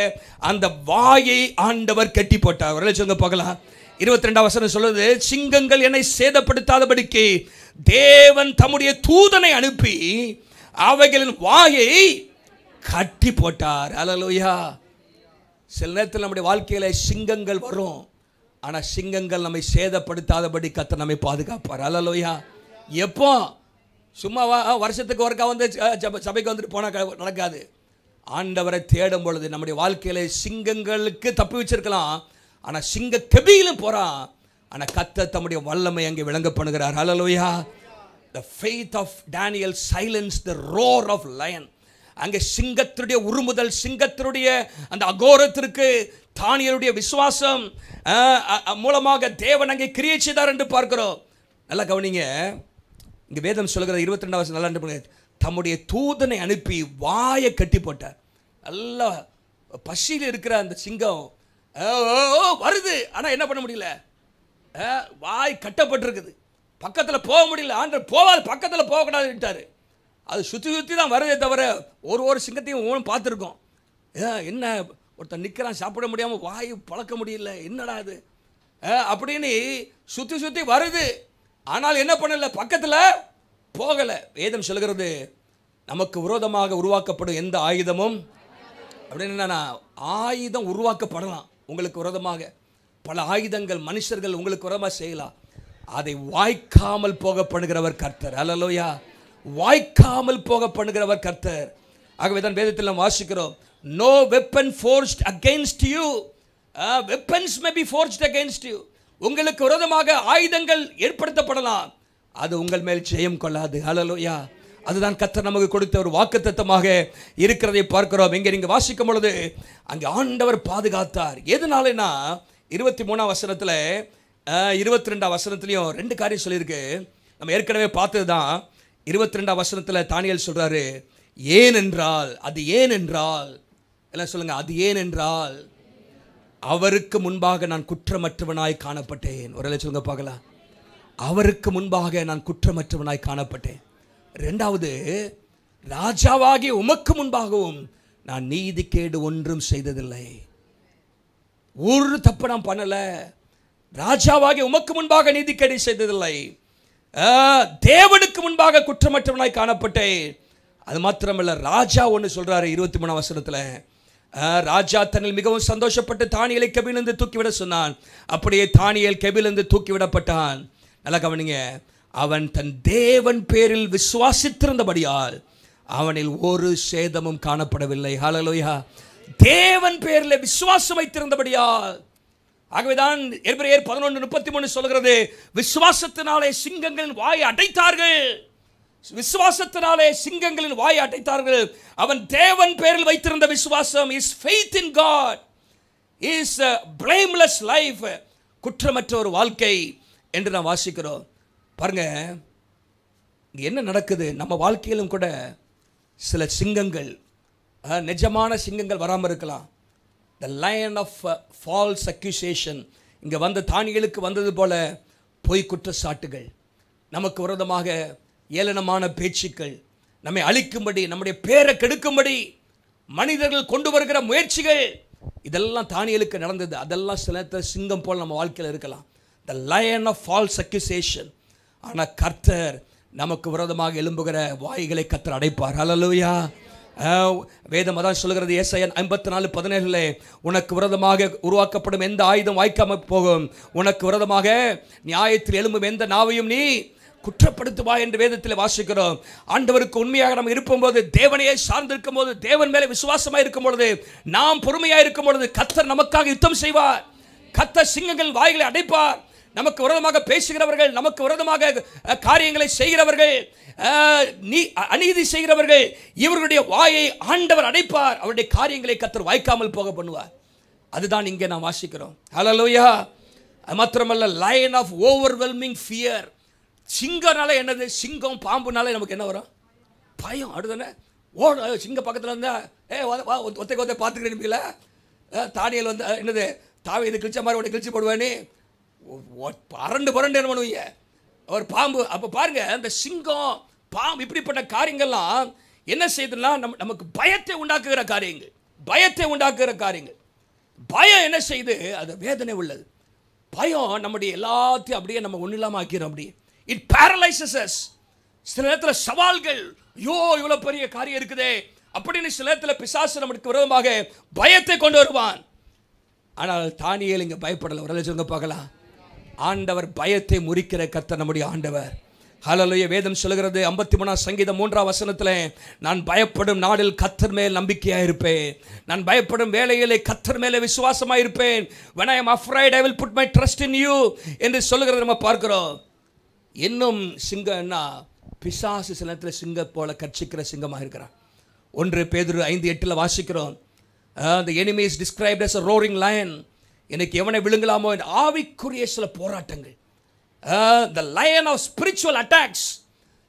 அந்த வாயை ஆண்டவர் கட்டி போட்டார். ஒரு சொல்லுங்க பார்க்கலாம். 22ஆம் வசனம் சொல்லுது, சிங்கங்கள் என்னை சேதப்படுத்தாதபடிக்கு தேவன் தம்முடைய தூதனை அனுப்பி அவைகளின் வாயை கட்டி போட்டார். அல்லேலூயா. சில நேரத்தில் நம்முடைய வாழ்க்கையில சிங்கங்கள் வரும், ஆனால் சிங்கங்கள் நம்மை சேதப்படுத்தாதபடி கர்த்தர் நம்மை பாதுகாப்பார். அல்லேலூயா. எப்போ சும்மா வருஷத்துக்கு ஒருக்கா வந்து சபைக்கு வந்துட்டு போனால் நடக்காது. ஆண்டவரை தேடும் பொழுது நம்முடைய வாழ்க்கையில சிங்கங்களுக்கு தப்பி வச்சிருக்கலாம், ஆனால் சிங்க கெபியிலும் போகிறான். ஆனால் கர்த்தர் தம்முடைய வல்லமை அங்கே விளங்க பண்ணுகிறார். அல்லேலூயா. The faith of Daniel silenced the roar of lion. அங்கே சிங்கத்தினுடைய உருமுதல், சிங்கத்தினுடைய அந்த அகோரத்திற்கு தானியேலுடைய விசுவாசம் மூலமாக தேவன் அங்கே கிரியை செய்தார் என்று பார்க்கிறோம். நல்லா கவனிங்க, இங்கே வேதம் சொல்லுகிற 22ஆம் வசனம் நல்லா பண்ணுங்க. தம்முடைய தூதனை அனுப்பி வாயை கட்டி போட்டார். நல்லா பசியில் இருக்கிற அந்த சிங்கம் வருது, ஆனால் என்ன பண்ண முடியல, வாய் கட்டப்பட்டிருக்குது, பக்கத்தில் போக முடியல. ஆண்டவர் போகாது, பக்கத்தில் போகக்கூடாதுட்டாரு. அது சுற்றி சுற்றி தான் வருதே தவிர ஒரு சிங்கத்தையும் ஒவ்வொன்றும் பார்த்துருக்கோம். என்ன ஒருத்தன் நிற்கிறான், சாப்பிட முடியாமல் வாய் பழக்க முடியல, என்னடா அது அப்படின்னு சுற்றி சுற்றி வருது, ஆனால் என்ன பண்ணல, பக்கத்தில் போகலை. வேதம் சொல்கிறது, நமக்கு விரோதமாக உருவாக்கப்படும் எந்த ஆயுதமும் அப்படின்னு என்னன்னா, ஆயுதம் உருவாக்கப்படலாம் உங்களுக்கு விரோதமாக, பல ஆயுதங்கள் மனுஷர்கள் உங்களுக்கு விரோதமாக செய்யலாம், அதை வாய்க்காமல் போக பண்ணுகிறவர் கர்த்தர். அல்லேலூயா. வாய்க்காமல் போக பண்ணுகிறவர் கர்த்தர். ஆகவே தான் வேதத்தில் நாம் வாசிக்கிறோம், no weapon forged against you, weapons may be forged against you. உங்களுக்கு விரோதமாக ஆயுதங்கள் ஏற்படுத்தப்படலாம், அது உங்கள் மேல் ஜெயம் கொள்ளாது. ஹல்லேலூயா. அதுதான் கர்த்தர் நமக்கு கொடுத்த ஒரு வாக்குத்தத்தமாக இருக்கிறதை பார்க்கிறோம். இங்கே நீங்கள் வாசிக்கும் பொழுது அங்கே ஆண்டவர் பாதுகாத்தார். எதனாலனா 23ஆம் வசனத்தில் 22ஆம் வசனத்துலையும் ரெண்டு காரியம் சொல்லியிருக்கு. நம்ம ஏற்கனவே பார்த்தது தான். 22ஆம் வசனத்தில் தானியேல் சொல்கிறாரு, ஏனென்றால், அது ஏனென்றால், எல்லாம் சொல்லுங்கள், அது ஏனென்றால் அவருக்கு முன்பாக நான் குற்றமற்றவனாய் காணப்பட்டேன். ஒரு சொல்லுங்க பார்க்கலாம், அவருக்கு முன்பாக நான் குற்றமற்றவனாய் காணப்பட்டேன். ரெண்டாவது, ராஜாவாகிய உமக்கு முன்பாகவும் நான் நீதிகேடு ஒன்றும் செய்ததில்லை. ஒரு தப்பு நான் பண்ணல. ராஜாவாகிய உமக்கு முன்பாக நீதிகேடு செய்ததில்லை. தேவனுக்கு முன்பாக குற்றமற்றவனாய் காணப்பட்டேன். அது மாத்திரமல்ல, ராஜா ஒன்று சொல்றாரு 23ஆம் வசனத்தில், ராஜா தன்னில் மிகவும் சந்தோஷப்பட்டு தானியேலை கெபிலிருந்து தூக்கிவிட சொன்னான். அப்படியே தானியேல் கெபிலிருந்து தூக்கிவிடப்பட்டான். நல்லா கவனிங்க, அவன் தன் தேவன் பேரில் விசுவாசித்திருந்தபடியால் அவனில் ஒரு சேதமும் காணப்படவில்லை. ஹல்லேலூயா. தேவன் பேரில் விசுவாசம் வைத்திருந்தபடியால். ஆகவேதான் எபிரேயர் 11:33 சொல்கிறது, விசுவாசத்தினாலே சிங்கங்களின் வாயை அடைத்தார்கள். விசுவாசத்தினாலே சிங்கங்களின் வாயை அடைத்தார்கள். அவன் தேவன் பேரில் வைத்திருந்த விசுவாசம், his faith in God is a blameless life, குற்றமற்ற ஒரு வாழ்க்கை என்று நாம் வாசிக்கிறோம். பாருங்க, இங்கே என்ன நடக்குது, நம்ம வாழ்க்கையிலும் கூட சில சிங்கங்கள், நிஜமான சிங்கங்கள் வராமல் இருக்கலாம். the lion of false accusation, இங்கே வந்த தானியேலுக்கு வந்தது போல பொய் குற்றச்சாட்டுகள், நமக்கு விரோதமாக ஏளனமான பேச்சுக்கள், நம்மை அழிக்கும்படி, நம்முடைய பேரை கெடுக்கும்படி மனிதர்கள் கொண்டு வருகிற முயற்சிகள், இதெல்லாம் தானியேலுக்கு நடந்தது. அதெல்லாம் சில நேரத்தில் சிங்கம் போல் நம்ம வாழ்க்கையில் இருக்கலாம், the lion of false accusation. ஆனால் கர்த்தர் நமக்கு விரோதமாக எழும்புகிற வாய்களை கர்த்தர் அடைப்பார். ஹல்லேலூயா. வேதம் அதான் சொல்கிறது, ஏசாயா 54:17, உனக்கு விரோதமாக உருவாக்கப்படும் எந்த ஆயுதம் வாய்க்காமல் போகும், உனக்கு விரோதமாக நியாயத்தில் எழும்பும் எந்த நாவையும் நீ குற்றப்படுத்துவா என்று வேதத்தில் வாசிக்கிறோம். ஆண்டவருக்கு உண்மையாக நாம் இருக்கும்போது, தேவனையே சார்ந்திருக்கும் போது, தேவன் மேலே விசுவாசமாக இருக்கும் பொழுது, நாம் பொறுமையாக இருக்கும் பொழுது, கர்த்தர் நமக்காக யுத்தம் செய்வார். கர்த்தர் சிங்கங்கள் வாய்களை அடைப்பார். நமக்கு விரோதமாக பேசுகிறவர்கள், நமக்கு விரோதமாக காரியங்களை செய்கிறவர்கள், அநீதி செய்கிறவர்கள், இவர்களுடைய வாயை ஆண்டவர் அடைப்பார். அவருடைய காரியங்களை கர்த்தர் வாய்க்காமல் போக பண்ணுவார். அதுதான் இங்கே நாம் வாசிக்கிறோம். ஹல்லேலூயா. அது மாத்திரமல்ல, lion of overwhelming fear. சிங்கனால என்னது, சிங்கம் பாம்புனால நமக்கு என்ன வரும், பயம். அடுத்தானே ஓட சிங்க பக்கத்தில் இருந்தால் ஒத்தை கொத்தை பார்த்துக்கிறீங்களா, தானியேல் வந்து என்னது, தாவீது கிழிச்ச மாதிரி உடனே கிழிச்சு போடுவானே, அரண்டு புரண்டு என்ன பண்ணுவீங்க, ஒரு பாம்பு. அப்போ பாருங்க, அந்த சிங்கம் பாம்பு இப்படிப்பட்ட காரியங்கள்லாம் என்ன செய்யுதுன்னா, நமக்கு பயத்தை உண்டாக்குகிற காரியங்கள், பயத்தை உண்டாக்குகிற காரியங்கள். பயம் என்ன செய்யுது, அது வேதனை உள்ளது. பயம் நம்முடைய எல்லாத்தையும் அப்படியே நம்ம ஒன்றும் இல்லாமல் ஆக்கிறோம். அப்படியே இட் பேரலைசஸ் அஸ். சில நேரத்தில் சவால்கள், ஐயோ இவ்வளோ பெரிய காரியம் இருக்குதே அப்படின்னு சில நேரத்தில் பிசாசு நமக்கு விரோதமாக பயத்தை கொண்டு வருவான். ஆனால் தானியேல் இங்கே பயப்படலை. ஒரு சொல்லுங்க பார்க்கலாம், ஆண்டவர் பயத்தை முறிக்கிற கர்த்தர் நம்முடைய ஆண்டவர். ஹல்லேலூயா. வேதம் சொல்கிறது 53ஆம் சங்கீதம் 3ஆம் வசனத்தில், நான் பயப்படும் நாளில் கர்த்தர் மேல் நம்பிக்கையாக இருப்பேன், நான் பயப்படும் வேளையிலே கர்த்தர் மேலே விசுவாசமாக இருப்பேன். when I am afraid I will put my trust in you என்று சொல்லுகிறது நம்ம பார்க்கிறோம். இன்னும் சிங்கம்னா பிசாசு சில நேரத்தில் சிங்கம் போல கர்ச்சிக்கிற சிங்கமாக இருக்கிறான். 1 பேதுரு 5:8 வாசிக்கிறோம், the enemy is described as a roaring lion. எனக்கு எவனை விழுங்கலாமோ என்ற ஆவிக்குரிய சில போராட்டங்கள், the lion of spiritual attacks.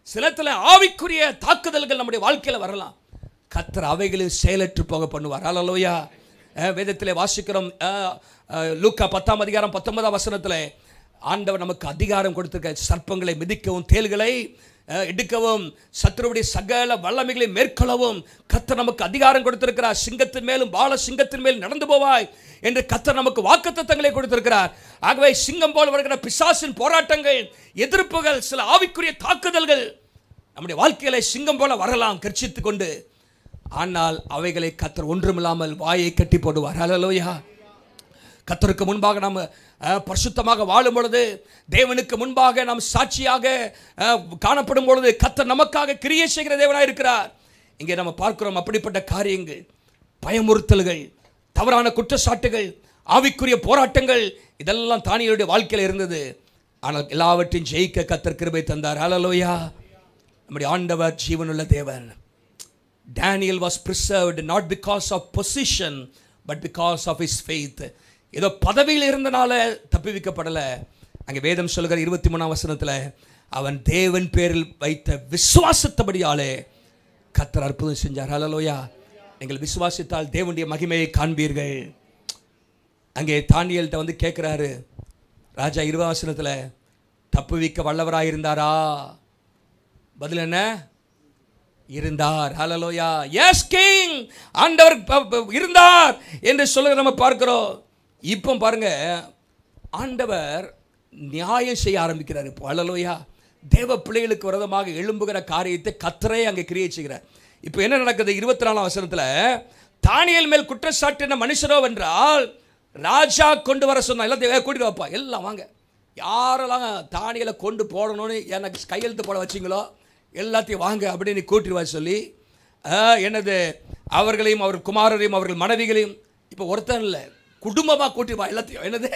சிலத்தில் ஆவிக்குரிய தாக்குதல்கள் நம்முடைய வாழ்க்கையில் வரலாம். கர்த்தர் அவைகளில் செயலற்று போக பண்ணுவார். ஹல்லேலூயா. வேதத்தில் வாசிக்கிறோம், லூக்கா 10ஆம் அதிகாரம் 19ஆம் வசனத்தில், ஆண்டவர் நமக்கு அதிகாரம் கொடுத்திருக்க, சர்ப்பங்களை மிதிக்கவும் தேள்களை எடுக்கவும் சத்துருவுடைய சகல வல்லமைகளை மேற்கொள்ளவும் கர்த்தர் நமக்கு அதிகாரம் கொடுத்திருக்கிறார். சிங்கத்தின் மேலும் பால சிங்கத்தின் மேல் நடந்து போவாய் என்று கர்த்தர் நமக்கு வாக்குத்தத்தங்களை கொடுத்திருக்கிறார். ஆகவே சிங்கம் போல் வருகிற பிசாசின் போராட்டங்கள், எதிர்ப்புகள், சில ஆவிக்குரிய தாக்குதல்கள் நம்முடைய வாழ்க்கையில சிங்கம் போல வரலாம் கர்ச்சித்து கொண்டு. ஆனால் அவைகளை கர்த்தர் ஒன்றுமில்லாமல் வாயை கட்டி போடுவார். ஹல்லேலூயா. கர்த்தருக்கு முன்பாக நாம் பரிசுத்தமாக வாழும் பொழுது, தேவனுக்கு முன்பாக நாம் சாட்சியாக காணப்படும் பொழுது, கர்த்தர் நமக்காக கிரியை செய்கிற தேவனாக இருக்கிறார். இங்கே நம்ம பார்க்கிறோம். அப்படிப்பட்ட காரியங்கள், பயமுறுத்தல்கள், தவறான குற்றச்சாட்டுகள், ஆவிக்குரிய போராட்டங்கள் இதெல்லாம் தானியேலுடைய வாழ்க்கையில் இருந்தது. ஆனால் எல்லாவற்றையும் ஜெயிக்க கர்த்தர் கிருபை தந்தார். ஹல்லேலூயா. நம்முடைய ஆண்டவர் ஜீவனுள்ள தேவன். Daniel was preserved not because of position but because of his faith. ஏதோ பதவியில் இருந்தனால தப்பிவிக்கப்படல. அங்கே வேதம் சொல்லுகிற 23ஆம் வசனத்தில் அவன் தேவன் பேரில் வைத்த விசுவாசத்தபடியாலே கர்த்தர் அற்புதம் செஞ்சார். ஹல்லேலூயா. நீங்கள் விசுவாசித்தால் தேவனுடைய மகிமையை காண்பீர்கள். அங்கே தானியேல்கிட்ட வந்து கேட்குறாரு ராஜா 20ஆம் வசனத்தில், தப்புவிக்க வல்லவராக இருந்தாரா? பதில் என்ன? இருந்தார். ஹல்லேலூயா. எஸ் கிங், ஆண்டவர் இருந்தார் என்று சொல்ல நம்ம பார்க்கிறோம். இப்போ பாருங்க, ஆண்டவர் நியாயம் செய்ய ஆரம்பிக்கிறார். இப்போ ஹல்லேலூயா. தேவ பிள்ளைகளுக்கு விரோதமாக எழும்புகிற காரியத்தை கர்த்தரே அங்கே கிரியேட் செய்கிறார். இப்போ என்ன நடக்குது? 24ஆம் வசனத்தில், தானியேல் மேல் குற்றச்சாட்டின மனுஷரோ வென்றால் ராஜா கொண்டு வர சொன்னா, எல்லாத்தையும் கூட்டிட்டு வாப்பா, எல்லாம் வாங்க, யாரெல்லாம் தானியேலை கொண்டு போடணும்னு எனக்கு கையெழுத்து போட வச்சிங்களோ எல்லாத்தையும் வாங்க அப்படின்னு கூட்டிடுவா சொல்லி என்னது அவர்களையும் அவர் குமாரரையும் அவர்கள் மனைவிகளையும், இப்போ ஒருத்தன் இல்லை, குடும்பமாக கூட்டிடுவா எல்லாத்தையும். என்னது,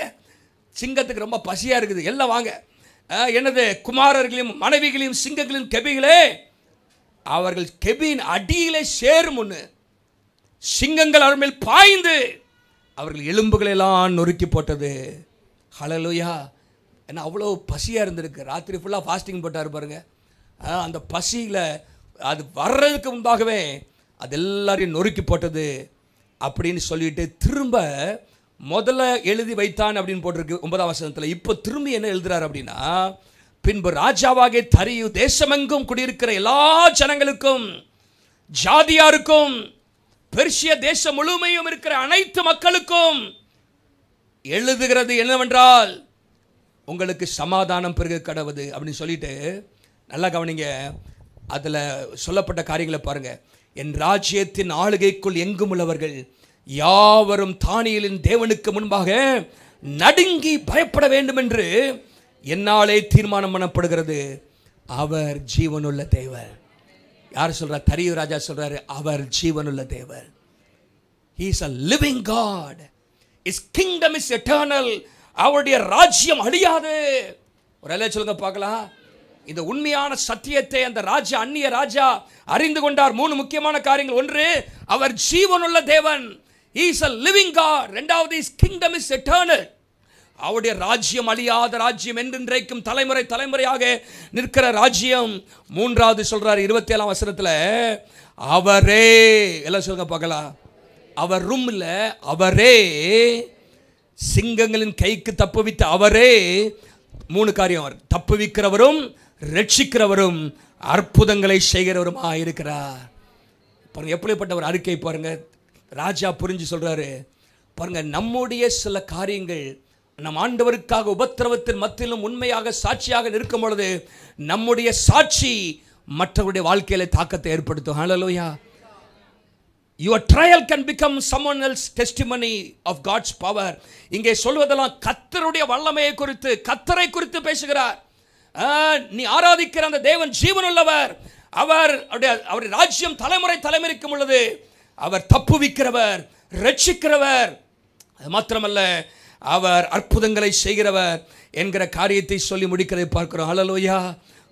சிங்கத்துக்கு ரொம்ப பசியாக இருக்குது, எல்லாம் வாங்க. என்னது, குமாரர்களையும் மனைவிகளையும் சிங்கங்களையும் கெபிகளே, அவர்கள் கெபியின் அடியிலே சேரும் முன்னு சிங்கங்கள் அவர் மேல் பாய்ந்து அவர்கள் எலும்புகளெல்லாம் நொறுக்கி போட்டது. ஹல்லேலூயா. ஏன்னா அவ்வளோ பசியாக இருந்திருக்கு. ராத்திரி ஃபுல்லாக ஃபாஸ்டிங் போட்டார் பாருங்க. அந்த பசியில் அது வர்றதுக்கு முன்பாகவே அது எல்லாரையும் நொறுக்கி போட்டது அப்படின்னு சொல்லிட்டு திரும்ப முதல்ல எழுதி வைத்தான் அப்படின்னு போட்டிருக்கு 9ஆம் வசனத்தில். இப்போ திரும்பி என்ன எழுதுறாரு அப்படின்னா, பின்பு ராஜாவாகிய தரியு தேசமெங்கும் குடியிருக்கிற எல்லா ஜனங்களுக்கும் ஜாதியாருக்கும் பெர்சிய தேசம் முழுமையும் இருக்கிற அனைத்து மக்களுக்கும் எழுதுகிறது என்னவென்றால், உங்களுக்கு சமாதானம் பெருக கடவுது அப்படின்னு சொல்லிட்டு, நல்லா கவனிங்க, அதில் சொல்லப்பட்ட காரியங்களை பாருங்க. என் ராஜ்யத்தின் ஆளுகைக்குள் எங்கும் உள்ளவர்கள் யாவரும் தானியேலின் தேவனுக்கு முன்பாக நடுங்கி பயப்பட வேண்டும் என்று என்னாலே தீர்மானம் பண்ணப்படுகிறது. அவர் ஜீவனுள்ள தேவன். யார் சொல்றார்? தரியு ராஜா சொல்றாரு, அவர் ஜீவனுள்ள தேவன். He is a living God. His kingdom is eternal. அவருடைய ராஜ்யம் அழியாது. ஒரு அல்ல சொல்லுங்க பார்க்கலாம். இந்த உண்மையான சத்தியத்தை அந்த ராஜா, அந்நிய ராஜா அறிந்து கொண்டார். 3 முக்கியமான காரியங்கள். ஒன்று, அவர் ஜீவனுள்ள தேவன். He is a living God. இரண்டாவது, his kingdom is eternal. அவருடைய ராஜ்யம் அழியாத ராஜ்யம், என்றென்றைக்கும் தலைமுறை தலைமுறையாக நிற்கிற ராஜ்யம். மூன்றாவது சொல்றாரு 27ஆம் வசனத்தில், அவரே, எல்லாம் சொல்லுங்க பார்க்கலாம், அவர் ரூம் இல்ல, அவரே சிங்கங்களின் கைக்கு தப்புவித்த அவரே. 3 காரியம், அவர் தப்புவிக்கிறவரும் ரட்சிக்கிறவரும் அற்புதங்களை செய்கிறவருமா இருக்கிறார். பாருங்க எப்படிப்பட்ட ஒரு அறிக்கை பாருங்க. ராஜா புரிஞ்சு சொல்றாரு பாருங்க, நம்முடைய சில காரியங்கள் நம் ஆண்டவருக்காக உபத்திரவத்தின் மத்தியிலும் உண்மையாக சாட்சியாக நிற்கும் பொழுது நம்முடைய சாட்சி மற்றவருடைய வாழ்க்கையில தாக்கத்தை ஏற்படுத்தும். ஹல்லேலூயா. Your trial can become someone else's testimony of God's power. இங்கே சொல்வதெல்லாம் கர்த்தருடைய வல்லமையை குறித்து, கர்த்தரை குறித்து பேசுகிறார். நீ ஆராதிக்கிற அந்த தேவன் ஜீவனுள்ளவர். அவர் ராஜ்யம் தலைமுறை தலைமுறைக்கும் உள்ளது. அவர் தப்புவிக்கிறவர், ரட்சிக்கிறவர். அது மாத்திரமல்ல, அவர் அற்புதங்களை செய்கிறவர் என்கிற காரியத்தை சொல்லி முடிக்கிறதை பார்க்கிறோம். ஹல்லேலூயா.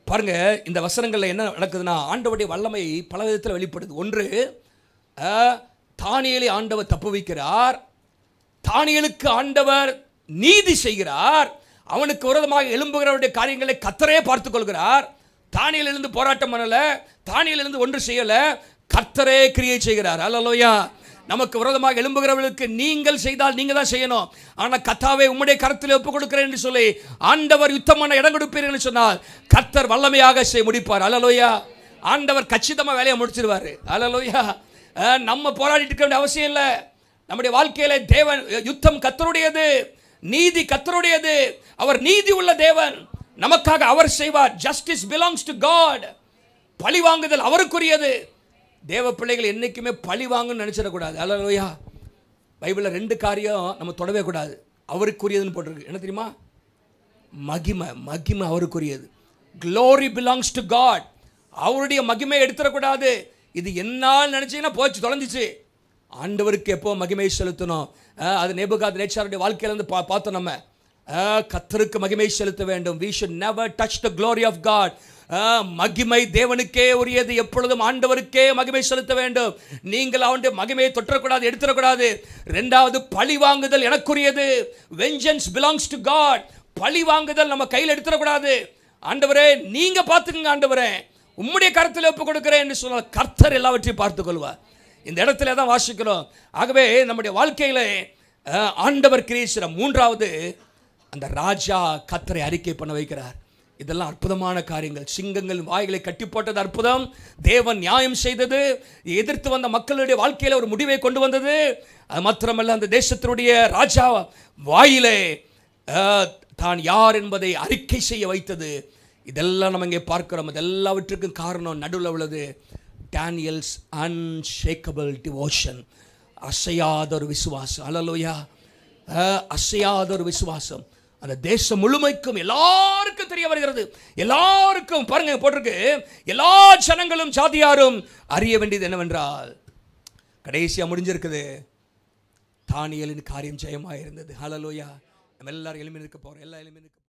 பாருங்க, இந்த வசனங்கள்ல என்ன நடக்குதுன்னா, ஆண்டவருடைய வல்லமை பல விதத்தில் வெளிப்படுது. ஒன்று, தானியேலை ஆண்டவர் தப்புவிக்கிறார். தானியேலுக்கு ஆண்டவர் நீதி செய்கிறார். அவனுக்கு விரோதமாக எழும்புகிறவருடைய காரியங்களை கர்த்தரே பார்த்துக் கொள்கிறார். தானியேலிருந்து போராட்டம் பண்ணல, தானியேலிருந்து ஒன்று செய்யல, கர்த்தரே கிரியை செய்கிறார். ஹல்லேலூயா. நமக்கு விரோதமாக எழும்புகிறவர்களுக்கு நீங்கள் செய்தால் நீங்க தான் செய்யணும். ஆனால் கர்த்தாவே உம்முடைய கரத்தில் ஒப்புக் கொடுக்கிறேன் என்று சொல்லி ஆண்டவர் யுத்தம் பண்ண இடம் கொடுப்பீர்கள் என்று சொன்னால் கர்த்தர் வல்லமையாக முடிப்பார். ஹல்லேலூயா. ஆண்டவர் கச்சிதமாக வேலையை முடிச்சிருவாரு. ஹல்லேலூயா. நம்ம போராடிட்டு இருக்க வேண்டிய அவசியம் இல்லை. நம்முடைய வாழ்க்கையில தேவன் யுத்தம் கர்த்தருடையது, நீதி கர்த்தருடையது. அவர் நீதி உள்ள தேவன். நமக்காக அவர் செய்வார். Justice belongs to God. பழி வாங்குதல் அவருக்குரியது. தேவ பிள்ளைகள் என்னைக்குமே பழி வாங்கன்னு நினைச்சிடக்கூடாது. ஹல்லேலூயா. பைபிளில் 2 காரியம் நம்ம தொடவே கூடாது. அவருக்குரியதுன்னு போட்டிருக்கு. என்ன தெரியுமா? மகிமை. மகிமை அவருக்குரியது. Glory belongs to God. அவருடைய மகிமை எடுத்துடக்கூடாது. இது என்னால் நினச்சிங்கன்னா போச்சு, தொலைஞ்சிச்சு. ஆண்டவருக்கு எப்போ மகிமை செலுத்தணும். அது நேபுகாத்நேச்சாருடைய வாழ்க்கையிலேருந்து பார்த்தோம் நம்ம. கர்த்தருக்கு மகிமை செலுத்த வேண்டும். we should never touch the glory of God. மகிமை தேவனுக்கே உரியது. எப்பொழுதும் ஆண்டவருக்கே மகிமை செலுத்த வேண்டும். நீங்கள் அவனுடைய மகிமையை தொற்றக்கூடாது, எடுத்துடக்கூடாது. ரெண்டாவது, பழி வாங்குதல் எனக்குரியது. vengeance belongs to God. பழி வாங்குதல் நம்ம கையில் எடுத்துடக்கூடாது. ஆண்டவரே நீங்க பார்த்துக்குங்க, ஆண்டவரே உம்முடைய கருத்தில் ஒப்பு கொடுக்கிறேன் என்று சொன்னால் கர்த்தர் எல்லாவற்றையும் பார்த்துக் கொள்வார். இந்த இடத்துல தான் வாசிக்கிறோம். ஆகவே நம்முடைய வாழ்க்கையில ஆண்டவர் கிரீஸ்வர மூன்றாவது, அந்த ராஜா கர்த்தரை அறிக்கை பண்ண வைக்கிறார். இதெல்லாம் அற்புதமான காரியங்கள். சிங்கங்கள் வாய்களை கட்டி போட்டது அற்புதம். தேவன் நியாயம் செய்தது. எதிர்த்து வந்த மக்களுடைய வாழ்க்கையில் ஒரு முடிவை கொண்டு வந்தது. அது மாத்திரமல்ல, அந்த தேசத்தினுடைய ராஜா வாயிலே தான் யார் என்பதை அறிக்கை செய்ய வைத்தது. இதெல்லாம் நம்ம இங்கே பார்க்கிறோம். இதெல்லாவற்றுக்கும் காரணம் நடுவில் உள்ளது டேனியல்ஸ் அன்ஷேக்கபிள் டிவோஷன். அசையாத ஒரு விசுவாசம். அல்லேலூயா. அசையாத ஒரு விசுவாசம் அந்த தேசம் முழுமைக்கும் எல்லாருக்கும் தெரிய வருகிறது. எல்லாருக்கும் பாருங்க போட்டிருக்கு, எல்லா ஜனங்களும் ஜாதியாரும் அறிய வேண்டியது என்னவென்றால், கடைசியா முடிஞ்சிருக்குது, தானியேலின் காரியம் ஜெயமாக இருந்தது. ஹல்லேலூயா. நம்ம எல்லாரும் எளிமையாக இருக்க போறோம். எல்லா எளிமையாக